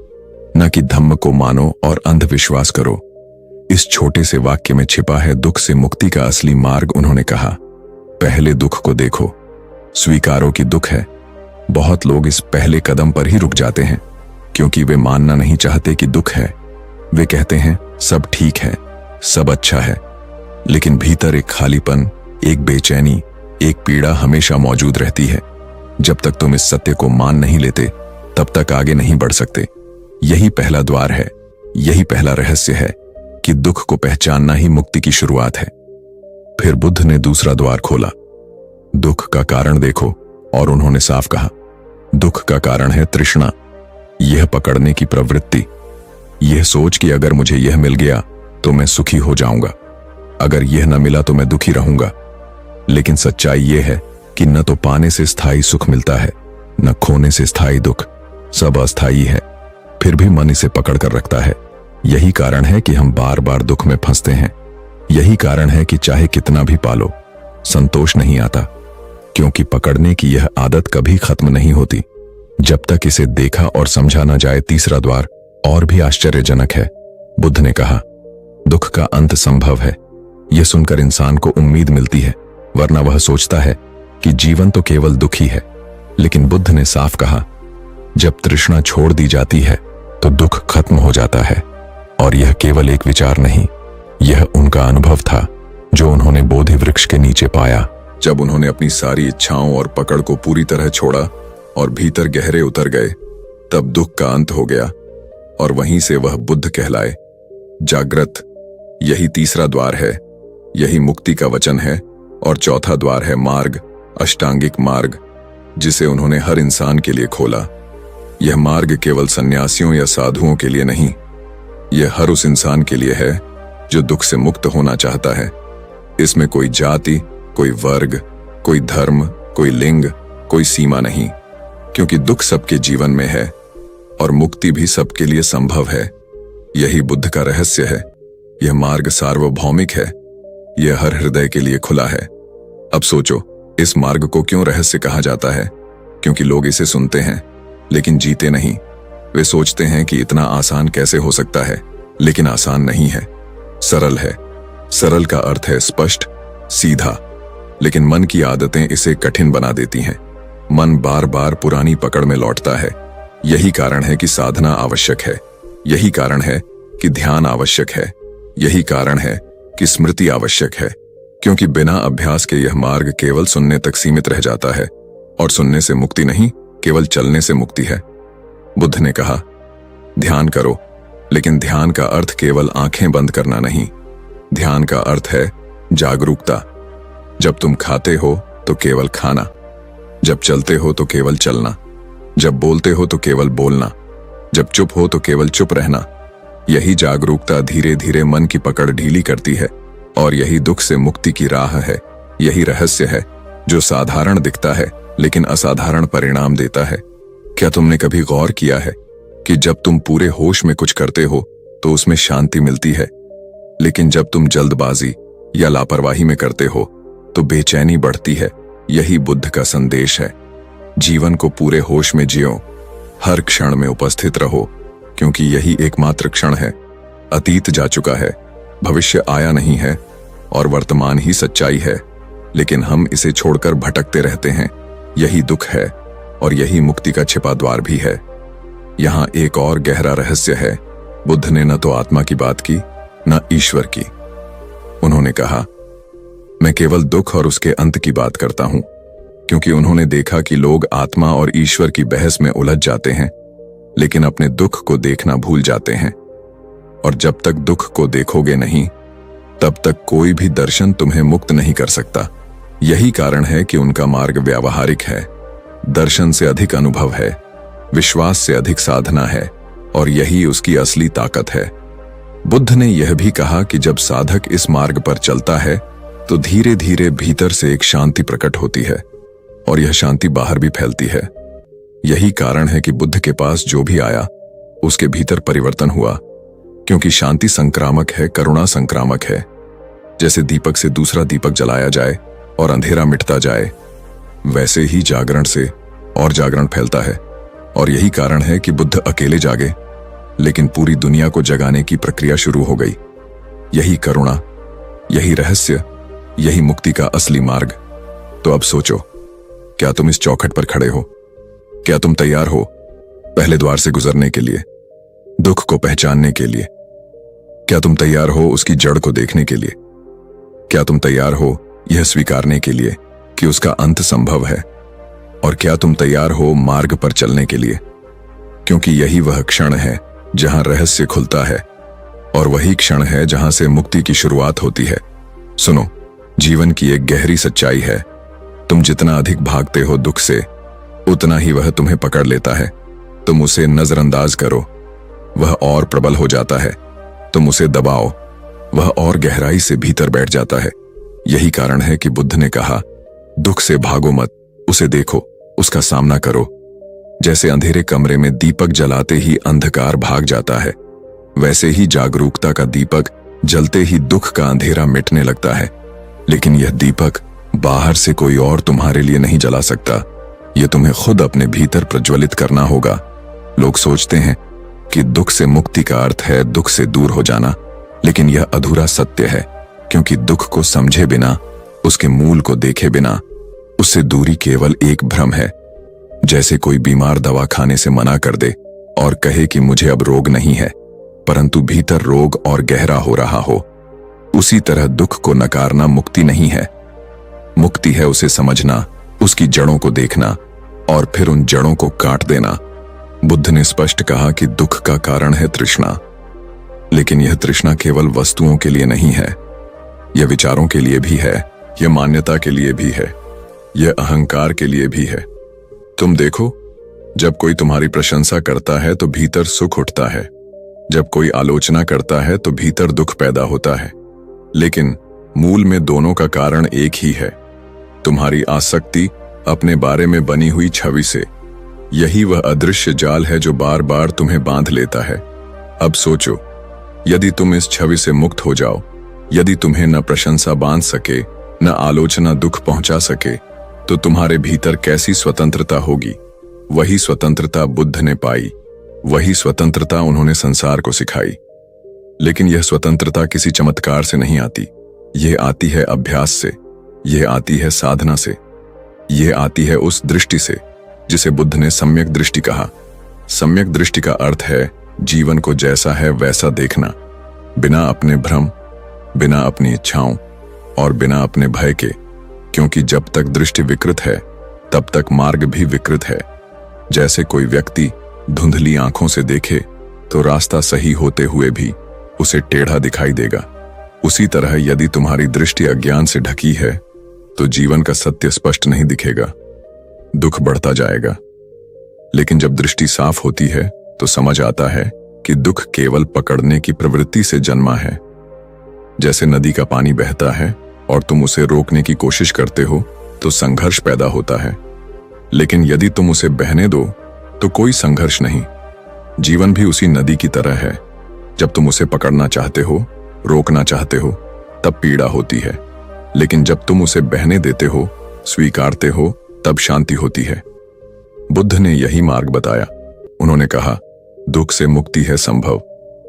न कि धम्म को मानो और अंधविश्वास करो। इस छोटे से वाक्य में छिपा है दुख से मुक्ति का असली मार्ग। उन्होंने कहा, पहले दुख को देखो, स्वीकारो कि दुख है। बहुत लोग इस पहले कदम पर ही रुक जाते हैं, क्योंकि वे मानना नहीं चाहते कि दुख है। वे कहते हैं सब ठीक है, सब अच्छा है, लेकिन भीतर एक खालीपन, एक बेचैनी, एक पीड़ा हमेशा मौजूद रहती है। जब तक तुम इस सत्य को मान नहीं लेते तब तक आगे नहीं बढ़ सकते। यही पहला द्वार है, यही पहला रहस्य है कि दुख को पहचानना ही मुक्ति की शुरुआत है। फिर बुद्ध ने दूसरा द्वार खोला, दुख का कारण देखो, और उन्होंने साफ कहा, दुख का कारण है तृष्णा, यह पकड़ने की प्रवृत्ति, यह सोच कि अगर मुझे यह मिल गया तो मैं सुखी हो जाऊंगा, अगर यह न मिला तो मैं दुखी रहूंगा। लेकिन सच्चाई यह है कि न तो पाने से स्थायी सुख मिलता है, न खोने से स्थायी दुख, सब अस्थायी है, फिर भी मन इसे पकड़ कर रखता है। यही कारण है कि हम बार बार दुख में फंसते हैं। यही कारण है कि चाहे कितना भी पालो संतोष नहीं आता, क्योंकि पकड़ने की यह आदत कभी खत्म नहीं होती जब तक इसे देखा और समझा न जाए। तीसरा द्वार और भी आश्चर्यजनक है। बुद्ध ने कहा, दुख का अंत संभव है। यह सुनकर इंसान को उम्मीद मिलती है, वरना वह सोचता है कि जीवन तो केवल दुख ही है। लेकिन बुद्ध ने साफ कहा, जब तृष्णा छोड़ दी जाती है तो दुख खत्म हो जाता है। और यह केवल एक विचार नहीं, यह उनका अनुभव था जो उन्होंने बोधि वृक्ष के नीचे पाया। जब उन्होंने अपनी सारी इच्छाओं और पकड़ को पूरी तरह छोड़ा और भीतर गहरे उतर गए, तब दुख का अंत हो गया और वहीं से वह बुद्ध कहलाए। जागृत, यही तीसरा द्वार है, यही मुक्ति का वचन है। और चौथा द्वार है मार्ग, अष्टांगिक मार्ग, जिसे उन्होंने हर इंसान के लिए खोला। यह मार्ग केवल सन्यासियों या साधुओं के लिए नहीं, यह हर उस इंसान के लिए है जो दुख से मुक्त होना चाहता है। इसमें कोई जाति, कोई वर्ग, कोई धर्म, कोई लिंग, कोई सीमा नहीं, क्योंकि दुख सबके जीवन में है और मुक्ति भी सबके लिए संभव है। यही बुद्ध का रहस्य है। यह मार्ग सार्वभौमिक है, यह हर हृदय के लिए खुला है। अब सोचो, इस मार्ग को क्यों रहस्य कहा जाता है? क्योंकि लोग इसे सुनते हैं लेकिन जीते नहीं। वे सोचते हैं कि इतना आसान कैसे हो सकता है, लेकिन आसान नहीं है, सरल है। सरल का अर्थ है स्पष्ट, सीधा, लेकिन मन की आदतें इसे कठिन बना देती हैं। मन बार बार पुरानी पकड़ में लौटता है। यही कारण है कि साधना आवश्यक है, यही कारण है कि ध्यान आवश्यक है, यही कारण है कि स्मृति आवश्यक है, क्योंकि बिना अभ्यास के यह मार्ग केवल सुनने तक सीमित रह जाता है। और सुनने से मुक्ति नहीं, केवल चलने से मुक्ति है। बुद्ध ने कहा, ध्यान करो, लेकिन ध्यान का अर्थ केवल आंखें बंद करना नहीं, ध्यान का अर्थ है जागरूकता। जब तुम खाते हो तो केवल खाना, जब चलते हो तो केवल चलना, जब बोलते हो तो केवल बोलना, जब चुप हो तो केवल चुप रहना। यही जागरूकता धीरे धीरे मन की पकड़ ढीली करती है और यही दुख से मुक्ति की राह है। यही रहस्य है जो साधारण दिखता है लेकिन असाधारण परिणाम देता है। क्या तुमने कभी गौर किया है कि जब तुम पूरे होश में कुछ करते हो तो उसमें शांति मिलती है, लेकिन जब तुम जल्दबाजी या लापरवाही में करते हो तो बेचैनी बढ़ती है? यही बुद्ध का संदेश है। जीवन को पूरे होश में जियो, हर क्षण में उपस्थित रहो, क्योंकि यही एकमात्र क्षण है। अतीत जा चुका है, भविष्य आया नहीं है और वर्तमान ही सच्चाई है, लेकिन हम इसे छोड़कर भटकते रहते हैं। यही दुख है और यही मुक्ति का छिपा द्वार भी है। यहां एक और गहरा रहस्य है। बुद्ध ने न तो आत्मा की बात की, न ईश्वर की। उन्होंने कहा, मैं केवल दुख और उसके अंत की बात करता हूं, क्योंकि उन्होंने देखा कि लोग आत्मा और ईश्वर की बहस में उलझ जाते हैं, लेकिन अपने दुख को देखना भूल जाते हैं। और जब तक दुख को देखोगे नहीं, तब तक कोई भी दर्शन तुम्हें मुक्त नहीं कर सकता। यही कारण है कि उनका मार्ग व्यावहारिक है, दर्शन से अधिक अनुभव है, विश्वास से अधिक साधना है, और यही उसकी असली ताकत है। बुद्ध ने यह भी कहा कि जब साधक इस मार्ग पर चलता है तो धीरे धीरे भीतर से एक शांति प्रकट होती है और यह शांति बाहर भी फैलती है। यही कारण है कि बुद्ध के पास जो भी आया उसके भीतर परिवर्तन हुआ, क्योंकि शांति संक्रामक है, करुणा संक्रामक है। जैसे दीपक से दूसरा दीपक जलाया जाए और अंधेरा मिटता जाए, वैसे ही जागरण से और जागरण फैलता है। और यही कारण है कि बुद्ध अकेले जागे, लेकिन पूरी दुनिया को जगाने की प्रक्रिया शुरू हो गई। यही करुणा, यही रहस्य, यही मुक्ति का असली मार्ग। तो अब सोचो, क्या तुम इस चौखट पर खड़े हो? क्या तुम तैयार हो पहले द्वार से गुजरने के लिए, दुख को पहचानने के लिए? क्या तुम तैयार हो उसकी जड़ को देखने के लिए? क्या तुम तैयार हो यह स्वीकारने के लिए कि उसका अंत संभव है? और क्या तुम तैयार हो मार्ग पर चलने के लिए? क्योंकि यही वह क्षण है जहां रहस्य खुलता है और वही क्षण है जहां से मुक्ति की शुरुआत होती है। सुनो, जीवन की एक गहरी सच्चाई है तुम जितना अधिक भागते हो दुख से, उतना ही वह तुम्हें पकड़ लेता है। तुम उसे नजरअंदाज करो, वह और प्रबल हो जाता है। तुम उसे दबाओ, वह और गहराई से भीतर बैठ जाता है। यही कारण है कि बुद्ध ने कहा, दुख से भागो मत, उसे देखो, उसका सामना करो। जैसे अंधेरे कमरे में दीपक जलाते ही अंधकार भाग जाता है, वैसे ही जागरूकता का दीपक जलते ही दुख का अंधेरा मिटने लगता है। लेकिन यह दीपक बाहर से कोई और तुम्हारे लिए नहीं जला सकता, यह तुम्हें खुद अपने भीतर प्रज्वलित करना होगा। लोग सोचते हैं कि दुख से मुक्ति का अर्थ है दुख से दूर हो जाना, लेकिन यह अधूरा सत्य है, क्योंकि दुख को समझे बिना, उसके मूल को देखे बिना, उससे दूरी केवल एक भ्रम है। जैसे कोई बीमार दवा खाने से मना कर दे और कहे कि मुझे अब रोग नहीं है, परंतु भीतर रोग और गहरा हो रहा हो, उसी तरह दुख को नकारना मुक्ति नहीं है। मुक्ति है उसे समझना, उसकी जड़ों को देखना और फिर उन जड़ों को काट देना। बुद्ध ने स्पष्ट कहा कि दुख का कारण है तृष्णा, लेकिन यह तृष्णा केवल वस्तुओं के लिए नहीं है, यह विचारों के लिए भी है, यह मान्यता के लिए भी है, यह अहंकार के लिए भी है। तुम देखो, जब कोई तुम्हारी प्रशंसा करता है तो भीतर सुख उठता है, जब कोई आलोचना करता है तो भीतर दुख पैदा होता है। लेकिन मूल में दोनों का कारण एक ही है, तुम्हारी आसक्ति अपने बारे में बनी हुई छवि से। यही वह अदृश्य जाल है जो बार बार तुम्हें बांध लेता है। अब सोचो, यदि तुम इस छवि से मुक्त हो जाओ, यदि तुम्हें न प्रशंसा बांध सके, न आलोचना दुख पहुंचा सके, तो तुम्हारे भीतर कैसी स्वतंत्रता होगी। वही स्वतंत्रता बुद्ध ने पाई, वही स्वतंत्रता उन्होंने संसार को सिखाई। लेकिन यह स्वतंत्रता किसी चमत्कार से नहीं आती, यह आती है अभ्यास से, यह आती है साधना से, यह आती है उस दृष्टि से जिसे बुद्ध ने सम्यक दृष्टि कहा। सम्यक दृष्टि का अर्थ है जीवन को जैसा है वैसा देखना, बिना अपने भ्रम, बिना अपनी इच्छाओं और बिना अपने भय के, क्योंकि जब तक दृष्टि विकृत है तब तक मार्ग भी विकृत है। जैसे कोई व्यक्ति धुंधली आंखों से देखे तो रास्ता सही होते हुए भी उसे टेढ़ा दिखाई देगा। उसी तरह यदि तुम्हारी दृष्टि अज्ञान से ढकी है तो जीवन का सत्य स्पष्ट नहीं दिखेगा, दुख बढ़ता जाएगा। लेकिन जब दृष्टि साफ होती है तो समझ आता है कि दुख केवल पकड़ने की प्रवृत्ति से जन्मा है। जैसे नदी का पानी बहता है और तुम उसे रोकने की कोशिश करते हो तो संघर्ष पैदा होता है, लेकिन यदि तुम उसे बहने दो तो कोई संघर्ष नहीं। जीवन भी उसी नदी की तरह है, जब तुम उसे पकड़ना चाहते हो, रोकना चाहते हो, तब पीड़ा होती है, लेकिन जब तुम उसे बहने देते हो, स्वीकारते हो, तब शांति होती है। बुद्ध ने यही मार्ग बताया। उन्होंने कहा, दुख से मुक्ति है संभव,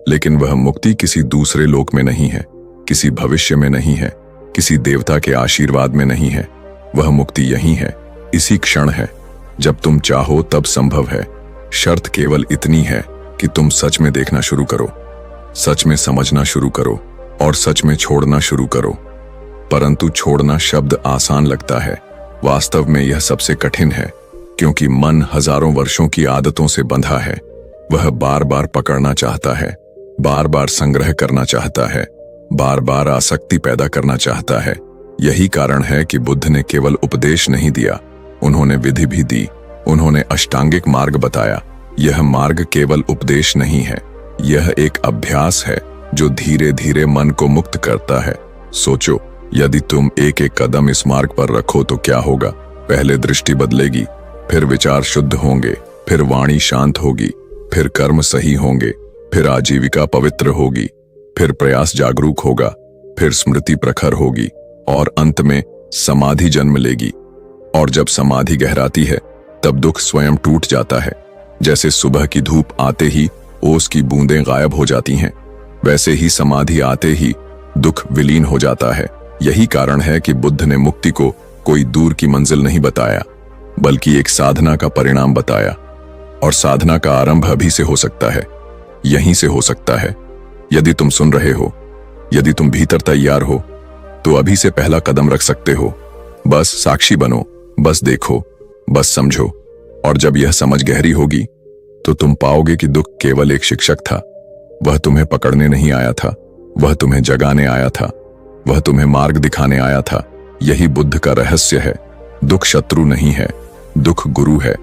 लेकिन वह मुक्ति किसी दूसरे लोक में नहीं है, किसी भविष्य में नहीं है, किसी देवता के आशीर्वाद में नहीं है। वह मुक्ति यही है, इसी क्षण है, जब तुम चाहो तब संभव है। शर्त केवल इतनी है कि तुम सच में देखना शुरू करो, सच में समझना शुरू करो और सच में छोड़ना शुरू करो। परंतु छोड़ना शब्द आसान लगता है, वास्तव में यह सबसे कठिन है, क्योंकि मन हजारों वर्षों की आदतों से बंधा है। वह बार बार पकड़ना चाहता है, बार बार संग्रह करना चाहता है, बार बार आसक्ति पैदा करना चाहता है। यही कारण है कि बुद्ध ने केवल उपदेश नहीं दिया, उन्होंने विधि भी दी, उन्होंने अष्टांगिक मार्ग बताया। यह मार्ग केवल उपदेश नहीं है, यह एक अभ्यास है जो धीरे धीरे मन को मुक्त करता है। सोचो, यदि तुम एक एक कदम इस मार्ग पर रखो तो क्या होगा। पहले दृष्टि बदलेगी, फिर विचार शुद्ध होंगे, फिर वाणी शांत होगी, फिर कर्म सही होंगे, फिर आजीविका पवित्र होगी, फिर प्रयास जागरूक होगा, फिर स्मृति प्रखर होगी और अंत में समाधि जन्म लेगी। और जब समाधि गहराती है तब दुख स्वयं टूट जाता है। जैसे सुबह की धूप आते ही ओस की बूंदें गायब हो जाती हैं, वैसे ही समाधि आते ही दुख विलीन हो जाता है। यही कारण है कि बुद्ध ने मुक्ति को कोई दूर की मंजिल नहीं बताया, बल्कि एक साधना का परिणाम बताया। और साधना का आरंभ अभी से हो सकता है, यहीं से हो सकता है। यदि तुम सुन रहे हो, यदि तुम भीतर तैयार हो, तो अभी से पहला कदम रख सकते हो। बस साक्षी बनो, बस देखो, बस समझो। और जब यह समझ गहरी होगी तो तुम पाओगे कि दुख केवल एक शिक्षक था। वह तुम्हें पकड़ने नहीं आया था, वह तुम्हें जगाने आया था, वह तुम्हें मार्ग दिखाने आया था। यही बुद्ध का रहस्य है। दुख शत्रु नहीं है, दुख गुरु है।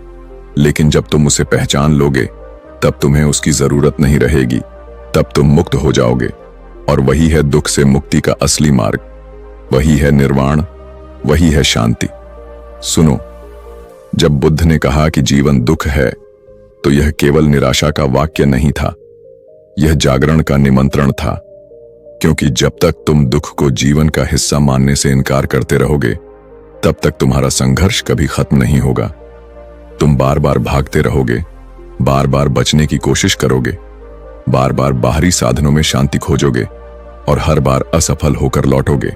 लेकिन जब तुम उसे पहचान लोगे तब तुम्हें उसकी जरूरत नहीं रहेगी, तब तुम मुक्त हो जाओगे। और वही है दुख से मुक्ति का असली मार्ग, वही है निर्वाण, वही है शांति। सुनो, जब बुद्ध ने कहा कि जीवन दुख है तो यह केवल निराशा का वाक्य नहीं था, यह जागरण का निमंत्रण था। क्योंकि जब तक तुम दुख को जीवन का हिस्सा मानने से इनकार करते रहोगे तब तक तुम्हारा संघर्ष कभी खत्म नहीं होगा। तुम बार बार भागते रहोगे, बार बार बचने की कोशिश करोगे, बार बार बाहरी साधनों में शांति खोजोगे और हर बार असफल होकर लौटोगे।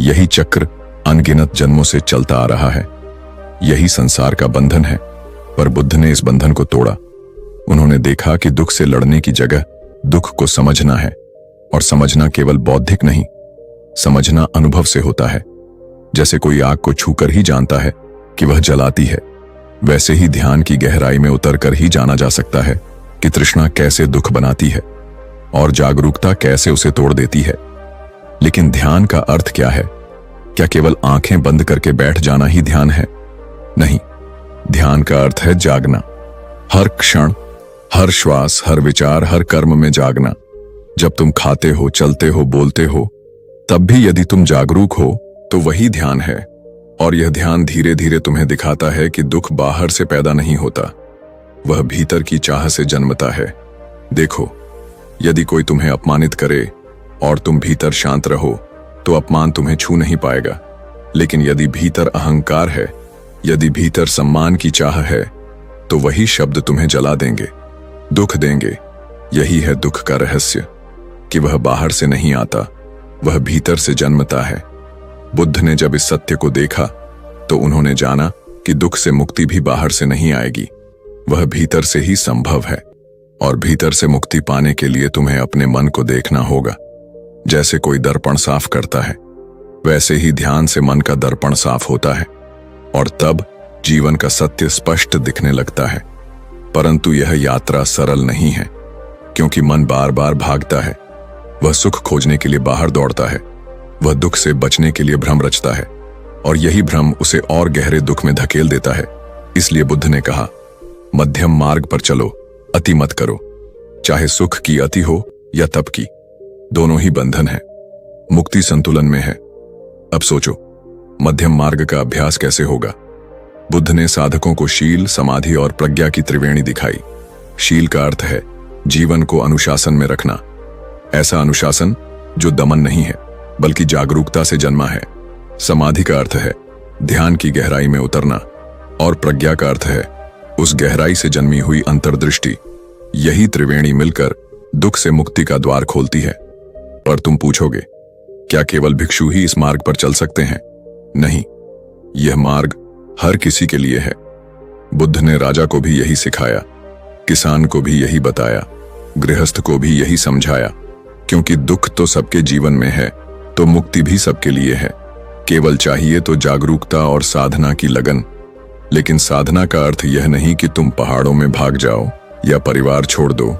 यही चक्र अनगिनत जन्मों से चलता आ रहा है, यही संसार का बंधन है। पर बुद्ध ने इस बंधन को तोड़ा। उन्होंने देखा कि दुख से लड़ने की जगह दुख को समझना है, और समझना केवल बौद्धिक नहीं, समझना अनुभव से होता है। जैसे कोई आग को छूकर ही जानता है कि वह जलाती है, वैसे ही ध्यान की गहराई में उतरकर ही जाना जा सकता है कि तृष्णा कैसे दुख बनाती है और जागरूकता कैसे उसे तोड़ देती है। लेकिन ध्यान का अर्थ क्या है? क्या केवल आंखें बंद करके बैठ जाना ही ध्यान है? नहीं, ध्यान का अर्थ है जागना। हर क्षण, हर श्वास, हर विचार, हर कर्म में जागना। जब तुम खाते हो, चलते हो, बोलते हो, तब भी यदि तुम जागरूक हो तो वही ध्यान है। और यह ध्यान धीरे धीरे तुम्हें दिखाता है कि दुख बाहर से पैदा नहीं होता, वह भीतर की चाह से जन्मता है। देखो, यदि कोई तुम्हें अपमानित करे और तुम भीतर शांत रहो तो अपमान तुम्हें छू नहीं पाएगा। लेकिन यदि भीतर अहंकार है, यदि भीतर सम्मान की चाह है, तो वही शब्द तुम्हें जला देंगे, दुख देंगे। यही है दुख का रहस्य, कि वह बाहर से नहीं आता, वह भीतर से जन्मता है। बुद्ध ने जब इस सत्य को देखा तो उन्होंने जाना कि दुख से मुक्ति भी बाहर से नहीं आएगी, वह भीतर से ही संभव है। और भीतर से मुक्ति पाने के लिए तुम्हें अपने मन को देखना होगा। जैसे कोई दर्पण साफ करता है, वैसे ही ध्यान से मन का दर्पण साफ होता है, और तब जीवन का सत्य स्पष्ट दिखने लगता है। परंतु यह यात्रा सरल नहीं है, क्योंकि मन बार बार भागता है। वह सुख खोजने के लिए बाहर दौड़ता है, वह दुख से बचने के लिए भ्रम रचता है, और यही भ्रम उसे और गहरे दुख में धकेल देता है। इसलिए बुद्ध ने कहा, मध्यम मार्ग पर चलो, अति मत करो। चाहे सुख की अति हो या तप की, दोनों ही बंधन है, मुक्ति संतुलन में है। अब सोचो, मध्यम मार्ग का अभ्यास कैसे होगा? बुद्ध ने साधकों को शील, समाधि और प्रज्ञा की त्रिवेणी दिखाई। शील का अर्थ है जीवन को अनुशासन में रखना, ऐसा अनुशासन जो दमन नहीं है बल्कि जागरूकता से जन्मा है। समाधि का अर्थ है ध्यान की गहराई में उतरना, और प्रज्ञा का अर्थ है उस गहराई से जन्मी हुई अंतर्दृष्टि। यही त्रिवेणी मिलकर दुख से मुक्ति का द्वार खोलती है। पर तुम पूछोगे, क्या केवल भिक्षु ही इस मार्ग पर चल सकते हैं? नहीं, यह मार्ग हर किसी के लिए है। बुद्ध ने राजा को भी यही सिखाया, किसान को भी यही बताया, गृहस्थ को भी यही समझाया। क्योंकि दुख तो सबके जीवन में है, तो मुक्ति भी सबके लिए है। केवल चाहिए तो जागरूकता और साधना की लगन। लेकिन साधना का अर्थ यह नहीं कि तुम पहाड़ों में भाग जाओ या परिवार छोड़ दो।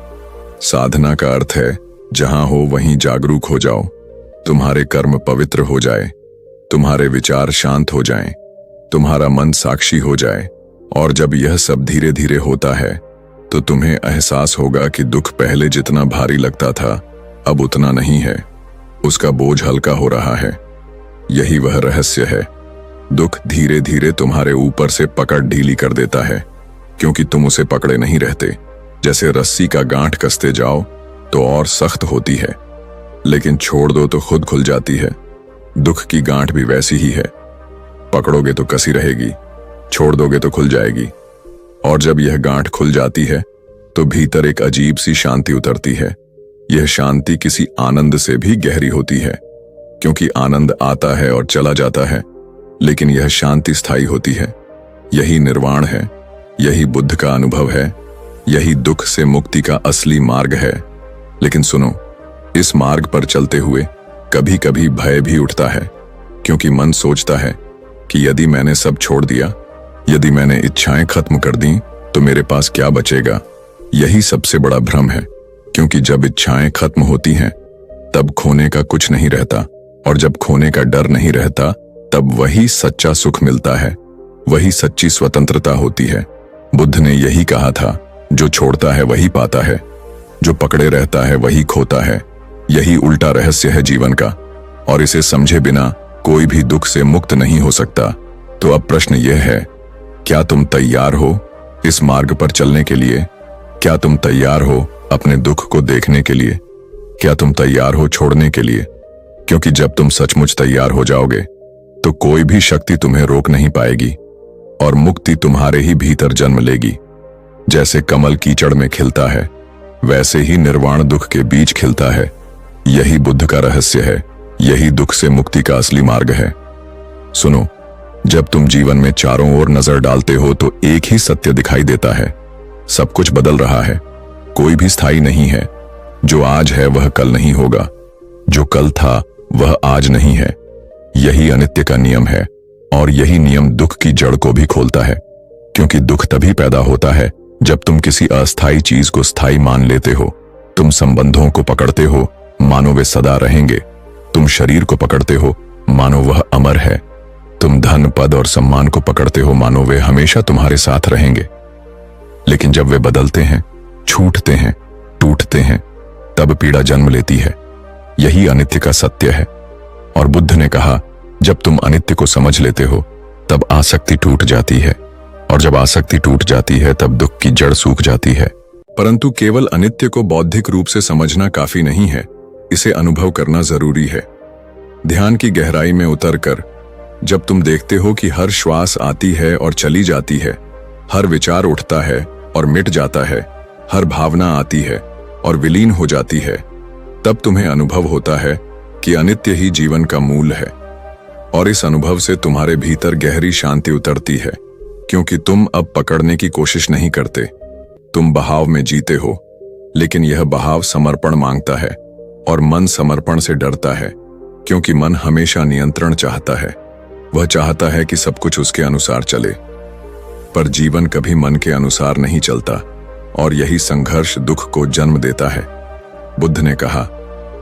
साधना का अर्थ है जहां हो वहीं जागरूक हो जाओ, तुम्हारे कर्म पवित्र हो जाए, तुम्हारे विचार शांत हो जाएं, तुम्हारा मन साक्षी हो जाए। और जब यह सब धीरे धीरे होता है तो तुम्हें एहसास होगा कि दुख पहले जितना भारी लगता था अब उतना नहीं है, उसका बोझ हल्का हो रहा है। यही वह रहस्य है। दुख धीरे धीरे तुम्हारे ऊपर से पकड़ ढीली कर देता है, क्योंकि तुम उसे पकड़े नहीं रहते। जैसे रस्सी का गांठ कसते जाओ तो और सख्त होती है, लेकिन छोड़ दो तो खुद खुल जाती है। दुख की गांठ भी वैसी ही है, पकड़ोगे तो कसी रहेगी, छोड़ दोगे तो खुल जाएगी। और जब यह गांठ खुल जाती है तो भीतर एक अजीब सी शांति उतरती है। यह शांति किसी आनंद से भी गहरी होती है, क्योंकि आनंद आता है और चला जाता है, लेकिन यह शांति स्थायी होती है। यही निर्वाण है, यही बुद्ध का अनुभव है, यही दुख से मुक्ति का असली मार्ग है। लेकिन सुनो, इस मार्ग पर चलते हुए कभी कभी भय भी उठता है, क्योंकि मन सोचता है कि यदि मैंने सब छोड़ दिया, यदि मैंने इच्छाएं खत्म कर दी तो मेरे पास क्या बचेगा। यही सबसे बड़ा भ्रम है, क्योंकि जब इच्छाएं खत्म होती हैं तब खोने का कुछ नहीं रहता, और जब खोने का डर नहीं रहता तब वही सच्चा सुख मिलता है, वही सच्ची स्वतंत्रता होती है। बुद्ध ने यही कहा था, जो छोड़ता है वही पाता है, जो पकड़े रहता है वही खोता है। यही उल्टा रहस्य है जीवन का, और इसे समझे बिना कोई भी दुख से मुक्त नहीं हो सकता। तो अब प्रश्न यह है, क्या तुम तैयार हो इस मार्ग पर चलने के लिए? क्या तुम तैयार हो अपने दुख को देखने के लिए? क्या तुम तैयार हो छोड़ने के लिए? क्योंकि जब तुम सचमुच तैयार हो जाओगे तो कोई भी शक्ति तुम्हें रोक नहीं पाएगी और मुक्ति तुम्हारे ही भीतर जन्म लेगी। जैसे कमल कीचड़ में खिलता है, वैसे ही निर्वाण दुख के बीच खिलता है। यही बुद्ध का रहस्य है, यही दुख से मुक्ति का असली मार्ग है। सुनो, जब तुम जीवन में चारों ओर नजर डालते हो तो एक ही सत्य दिखाई देता है, सब कुछ बदल रहा है, कोई भी स्थायी नहीं है। जो आज है वह कल नहीं होगा, जो कल था वह आज नहीं है। यही अनित्य का नियम है, और यही नियम दुख की जड़ को भी खोलता है। क्योंकि दुख तभी पैदा होता है जब तुम किसी अस्थायी चीज को स्थायी मान लेते हो। तुम संबंधों को पकड़ते हो मानो वे सदा रहेंगे, तुम शरीर को पकड़ते हो मानो वह अमर है, तुम धन पद और सम्मान को पकड़ते हो मानो वे हमेशा तुम्हारे साथ रहेंगे। लेकिन जब वे बदलते हैं, छूटते हैं, टूटते हैं, तब पीड़ा जन्म लेती है। यही अनित्य का सत्य है। और बुद्ध ने कहा, जब तुम अनित्य को समझ लेते हो तब आसक्ति टूट जाती है, और जब आसक्ति टूट जाती है तब दुख की जड़ सूख जाती है। परंतु केवल अनित्य को बौद्धिक रूप से समझना काफी नहीं है, इसे अनुभव करना जरूरी है। ध्यान की गहराई में उतरकर जब तुम देखते हो कि हर श्वास आती है और चली जाती है, हर विचार उठता है और मिट जाता है, हर भावना आती है और विलीन हो जाती है, तब तुम्हें अनुभव होता है कि अनित्य ही जीवन का मूल है। और इस अनुभव से तुम्हारे भीतर गहरी शांति उतरती है, क्योंकि तुम अब पकड़ने की कोशिश नहीं करते, तुम बहाव में जीते हो। लेकिन यह बहाव समर्पण मांगता है, और मन समर्पण से डरता है, क्योंकि मन हमेशा नियंत्रण चाहता है। वह चाहता है कि सब कुछ उसके अनुसार चले, पर जीवन कभी मन के अनुसार नहीं चलता, और यही संघर्ष दुख को जन्म देता है। बुद्ध ने कहा,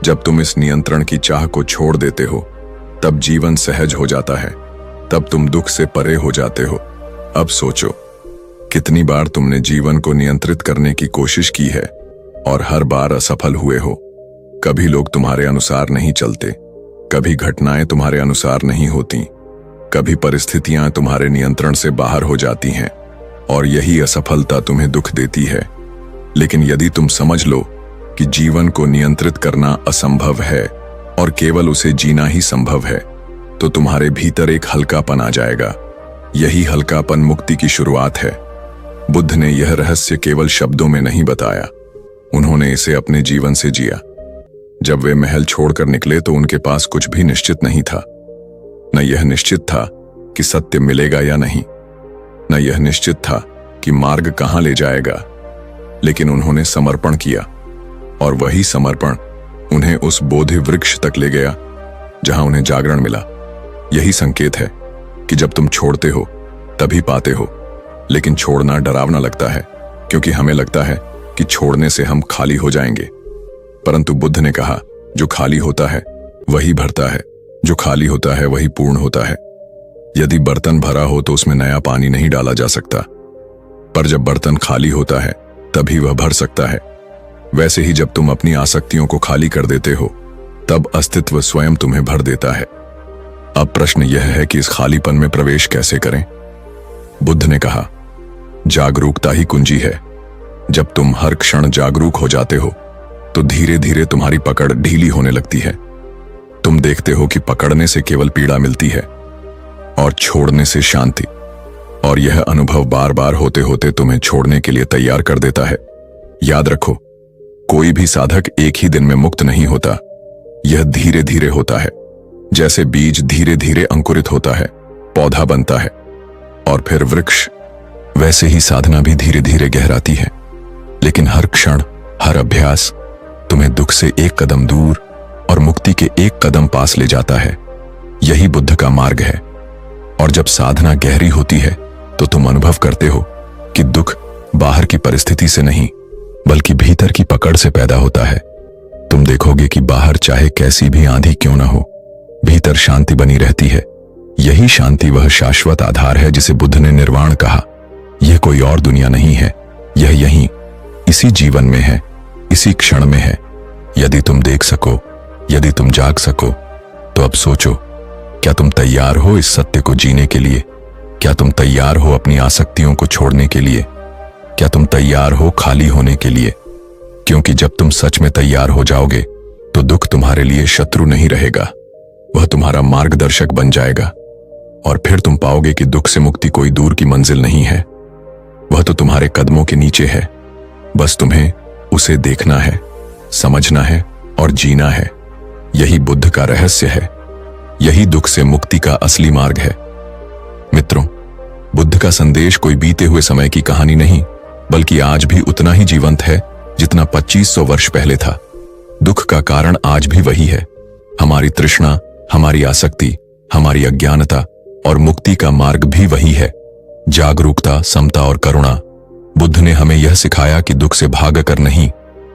जब तुम इस नियंत्रण की चाह को छोड़ देते हो तब जीवन सहज हो जाता है, तब तुम दुख से परे हो जाते हो। अब सोचो, कितनी बार तुमने जीवन को नियंत्रित करने की कोशिश की है और हर बार असफल हुए हो। कभी लोग तुम्हारे अनुसार नहीं चलते, कभी घटनाएं तुम्हारे अनुसार नहीं होती, कभी परिस्थितियां तुम्हारे नियंत्रण से बाहर हो जाती हैं, और यही असफलता तुम्हें दुख देती है। लेकिन यदि तुम समझ लो कि जीवन को नियंत्रित करना असंभव है और केवल उसे जीना ही संभव है, तो तुम्हारे भीतर एक हल्कापन आ जाएगा। यही हल्कापन मुक्ति की शुरुआत है। बुद्ध ने यह रहस्य केवल शब्दों में नहीं बताया, उन्होंने इसे अपने जीवन से जिया। जब वे महल छोड़कर निकले तो उनके पास कुछ भी निश्चित नहीं था। न यह निश्चित था कि सत्य मिलेगा या नहीं, न यह निश्चित था कि मार्ग कहां ले जाएगा, लेकिन उन्होंने समर्पण किया, और वही समर्पण उन्हें उस बोधि वृक्ष तक ले गया जहां उन्हें जागरण मिला। यही संकेत है कि जब तुम छोड़ते हो तभी पाते हो। लेकिन छोड़ना डरावना लगता है, क्योंकि हमें लगता है कि छोड़ने से हम खाली हो जाएंगे। परंतु बुद्ध ने कहा, जो खाली होता है वही भरता है, जो खाली होता है वही पूर्ण होता है। यदि बर्तन भरा हो तो उसमें नया पानी नहीं डाला जा सकता, पर जब बर्तन खाली होता है तभी वह भर सकता है। वैसे ही जब तुम अपनी आसक्तियों को खाली कर देते हो तब अस्तित्व स्वयं तुम्हें भर देता है। अब प्रश्न यह है कि इस खालीपन में प्रवेश कैसे करें। बुद्ध ने कहा, जागरूकता ही कुंजी है। जब तुम हर क्षण जागरूक हो जाते हो तो धीरे धीरे तुम्हारी पकड़ ढीली होने लगती है। तुम देखते हो कि पकड़ने से केवल पीड़ा मिलती है और छोड़ने से शांति, और यह अनुभव बार बार होते होते तुम्हें छोड़ने के लिए तैयार कर देता है। याद रखो, कोई भी साधक एक ही दिन में मुक्त नहीं होता, यह धीरे धीरे होता है। जैसे बीज धीरे धीरे अंकुरित होता है, पौधा बनता है और फिर वृक्ष, वैसे ही साधना भी धीरे धीरे गहराती है। लेकिन हर क्षण, हर अभ्यास तुम्हें दुख से एक कदम दूर और मुक्ति के एक कदम पास ले जाता है। यही बुद्ध का मार्ग है। और जब साधना गहरी होती है तो तुम अनुभव करते हो कि दुख बाहर की परिस्थिति से नहीं बल्कि भीतर की पकड़ से पैदा होता है। तुम देखोगे कि बाहर चाहे कैसी भी आंधी क्यों ना हो, भीतर शांति बनी रहती है। यही शांति वह शाश्वत आधार है जिसे बुद्ध ने निर्वाण कहा। यह कोई और दुनिया नहीं है, यह यहीं इसी जीवन में है, इसी क्षण में है। यदि तुम देख सको, यदि तुम जाग सको, तो अब सोचो, क्या तुम तैयार हो इस सत्य को जीने के लिए? क्या तुम तैयार हो अपनी आसक्तियों को छोड़ने के लिए? क्या तुम तैयार हो खाली होने के लिए? क्योंकि जब तुम सच में तैयार हो जाओगे तो दुख तुम्हारे लिए शत्रु नहीं रहेगा, वह तुम्हारा मार्गदर्शक बन जाएगा। और फिर तुम पाओगे कि दुख से मुक्ति कोई दूर की मंजिल नहीं है, वह तो तुम्हारे कदमों के नीचे है। बस तुम्हें उसे देखना है, समझना है और जीना है। यही बुद्ध का रहस्य है, यही दुख से मुक्ति का असली मार्ग है। मित्रों, बुद्ध का संदेश कोई बीते हुए समय की कहानी नहीं, बल्कि आज भी उतना ही जीवंत है जितना 2500 वर्ष पहले था। दुख का कारण आज भी वही है, हमारी तृष्णा, हमारी आसक्ति, हमारी अज्ञानता, और मुक्ति का मार्ग भी वही है, जागरूकता, समता और करुणा। बुद्ध ने हमें यह सिखाया कि दुख से भागकर नहीं,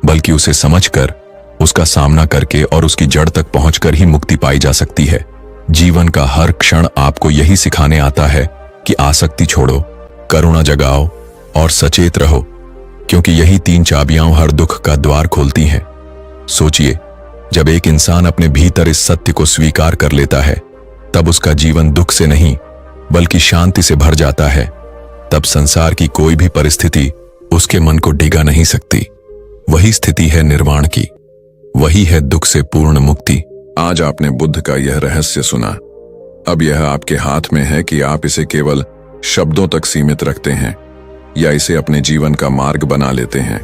बल्कि उसे समझकर, उसका सामना करके और उसकी जड़ तक पहुंचकर ही मुक्ति पाई जा सकती है। जीवन का हर क्षण आपको यही सिखाने आता है कि आसक्ति छोड़ो, करुणा जगाओ और सचेत रहो, क्योंकि यही 3 चाबियां हर दुख का द्वार खोलती हैं। सोचिए, जब एक इंसान अपने भीतर इस सत्य को स्वीकार कर लेता है, तब उसका जीवन दुख से नहीं बल्कि शांति से भर जाता है। तब संसार की कोई भी परिस्थिति उसके मन को डिगा नहीं सकती। वही स्थिति है निर्वाण की, वही है दुख से पूर्ण मुक्ति। आज आपने बुद्ध का यह रहस्य सुना। अब यह आपके हाथ में है कि आप इसे केवल शब्दों तक सीमित रखते हैं या इसे अपने जीवन का मार्ग बना लेते हैं,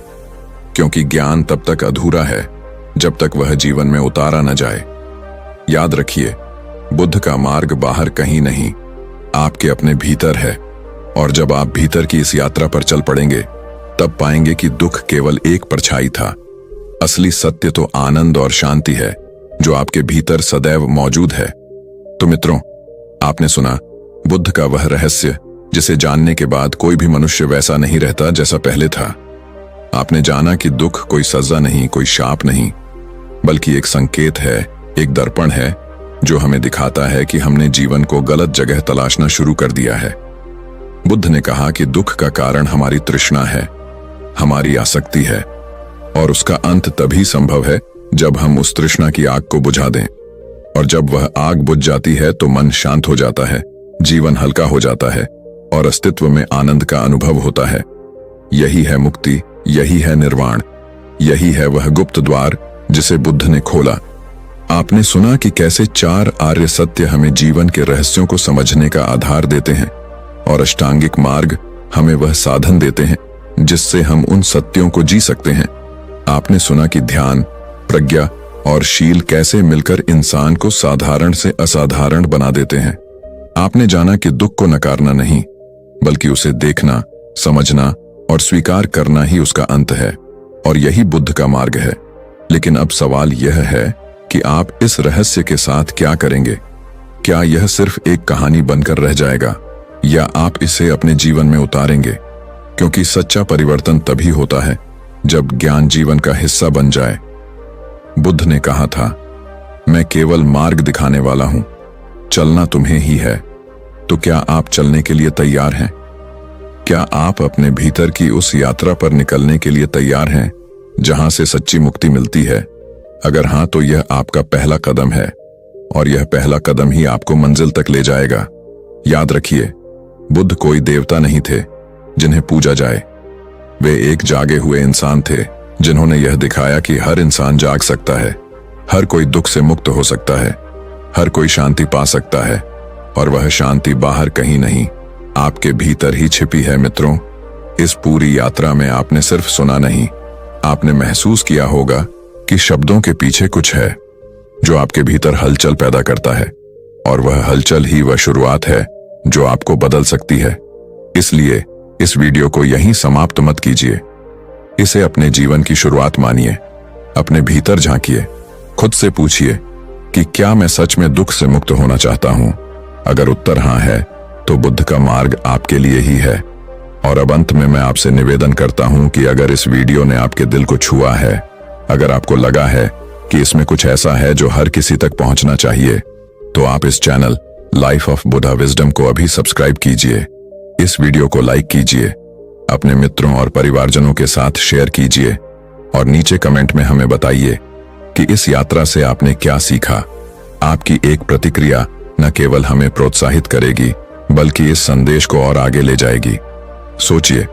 क्योंकि ज्ञान तब तक अधूरा है जब तक वह जीवन में उतारा न जाए। याद रखिए, बुद्ध का मार्ग बाहर कहीं नहीं, आपके अपने भीतर है। और जब आप भीतर की इस यात्रा पर चल पड़ेंगे, तब पाएंगे कि दुख केवल एक परछाई था। असली सत्य तो आनंद और शांति है, जो आपके भीतर सदैव मौजूद है। तो मित्रों, आपने सुना बुद्ध का वह रहस्य जिसे जानने के बाद कोई भी मनुष्य वैसा नहीं रहता जैसा पहले था। आपने जाना कि दुख कोई सजा नहीं, कोई शाप नहीं, बल्कि एक संकेत है, एक दर्पण है जो हमें दिखाता है कि हमने जीवन को गलत जगह तलाशना शुरू कर दिया है। बुद्ध ने कहा कि दुख का कारण हमारी तृष्णा है, हमारी आसक्ति है, और उसका अंत तभी संभव है जब हम उस तृष्णा की आग को बुझा दें। और जब वह आग बुझ जाती है तो मन शांत हो जाता है, जीवन हल्का हो जाता है और अस्तित्व में आनंद का अनुभव होता है। यही है मुक्ति, यही है निर्वाण, यही है वह गुप्त द्वार जिसे बुद्ध ने खोला। आपने सुना कि कैसे 4 आर्य सत्य हमें जीवन के रहस्यों को समझने का आधार देते हैं, और अष्टांगिक मार्ग हमें वह साधन देते हैं जिससे हम उन सत्यों को जी सकते हैं। आपने सुना कि ध्यान, प्रज्ञा और शील कैसे मिलकर इंसान को साधारण से असाधारण बना देते हैं। आपने जाना कि दुख को नकारना नहीं, बल्कि उसे देखना, समझना और स्वीकार करना ही उसका अंत है, और यही बुद्ध का मार्ग है। लेकिन अब सवाल यह है कि आप इस रहस्य के साथ क्या करेंगे? क्या यह सिर्फ एक कहानी बनकर रह जाएगा, या आप इसे अपने जीवन में उतारेंगे? क्योंकि सच्चा परिवर्तन तभी होता है जब ज्ञान जीवन का हिस्सा बन जाए। बुद्ध ने कहा था, मैं केवल मार्ग दिखाने वाला हूं, चलना तुम्हें ही है। तो क्या आप चलने के लिए तैयार हैं? क्या आप अपने भीतर की उस यात्रा पर निकलने के लिए तैयार हैं जहां से सच्ची मुक्ति मिलती है? अगर हां, तो यह आपका पहला कदम है, और यह पहला कदम ही आपको मंजिल तक ले जाएगा। याद रखिए, बुद्ध कोई देवता नहीं थे जिन्हें पूजा जाए। वे एक जागे हुए इंसान थे जिन्होंने यह दिखाया कि हर इंसान जाग सकता है, हर कोई दुख से मुक्त हो सकता है, हर कोई शांति पा सकता है, और वह शांति बाहर कहीं नहीं, आपके भीतर ही छिपी है। मित्रों, इस पूरी यात्रा में आपने सिर्फ सुना नहीं, आपने महसूस किया होगा कि शब्दों के पीछे कुछ है जो आपके भीतर हलचल पैदा करता है, और वह हलचल ही वह शुरुआत है जो आपको बदल सकती है। इसलिए इस वीडियो को यहीं समाप्त मत कीजिए, इसे अपने जीवन की शुरुआत मानिए। अपने भीतर झांकिए, खुद से पूछिए कि क्या मैं सच में दुख से मुक्त होना चाहता हूं? अगर उत्तर हां है, तो बुद्ध का मार्ग आपके लिए ही है। और अब अंत में मैं आपसे निवेदन करता हूं कि अगर इस वीडियो ने आपके दिल को छुआ है, अगर आपको लगा है कि इसमें कुछ ऐसा है जो हर किसी तक पहुंचना चाहिए, तो आप इस channel life of Buddha wisdom को अभी सब्सक्राइब कीजिए। इस वीडियो को लाइक कीजिए, अपने मित्रों और परिवारजनों के साथ शेयर कीजिए और नीचे कमेंट में हमें बताइए कि इस यात्रा से आपने क्या सीखा। आपकी एक प्रतिक्रिया न केवल हमें प्रोत्साहित करेगी बल्कि इस संदेश को और आगे ले जाएगी। सोचिए,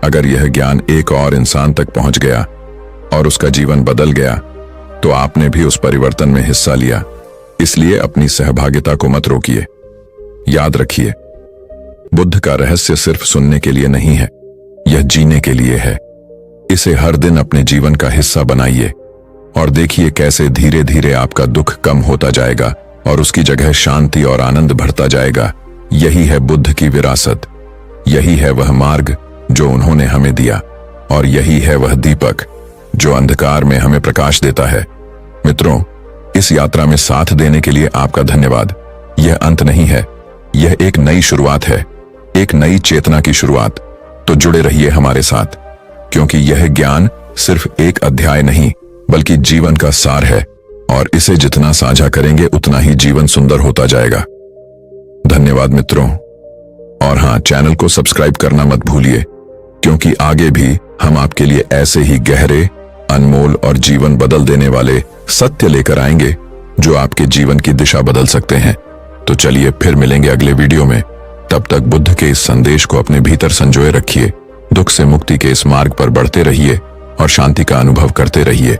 अगर यह ज्ञान एक और इंसान तक पहुंच गया और उसका जीवन बदल गया तो आपने भी उस परिवर्तन में हिस्सा लिया। इसलिए अपनी सहभागिता को मत रोकिए। याद रखिए, बुद्ध का रहस्य सिर्फ सुनने के लिए नहीं है, यह जीने के लिए है। इसे हर दिन अपने जीवन का हिस्सा बनाइए और देखिए कैसे धीरे धीरे आपका दुख कम होता जाएगा और उसकी जगह शांति और आनंद भरता जाएगा। यही है बुद्ध की विरासत, यही है वह मार्ग जो उन्होंने हमें दिया और यही है वह दीपक जो अंधकार में हमें प्रकाश देता है। मित्रों, इस यात्रा में साथ देने के लिए आपका धन्यवाद। यह अंत नहीं है, यह एक नई शुरुआत है, एक नई चेतना की शुरुआत। तो जुड़े रहिए हमारे साथ, क्योंकि यह ज्ञान सिर्फ एक अध्याय नहीं बल्कि जीवन का सार है और इसे जितना साझा करेंगे उतना ही जीवन सुंदर होता जाएगा। धन्यवाद मित्रों, और हाँ, चैनल को सब्सक्राइब करना मत भूलिए, क्योंकि आगे भी हम आपके लिए ऐसे ही गहरे, अनमोल और जीवन बदल देने वाले सत्य लेकर आएंगे जो आपके जीवन की दिशा बदल सकते हैं। तो चलिए फिर मिलेंगे अगले वीडियो में। तब तक बुद्ध के इस संदेश को अपने भीतर संजोए रखिए, दुख से मुक्ति के इस मार्ग पर बढ़ते रहिए और शांति का अनुभव करते रहिए।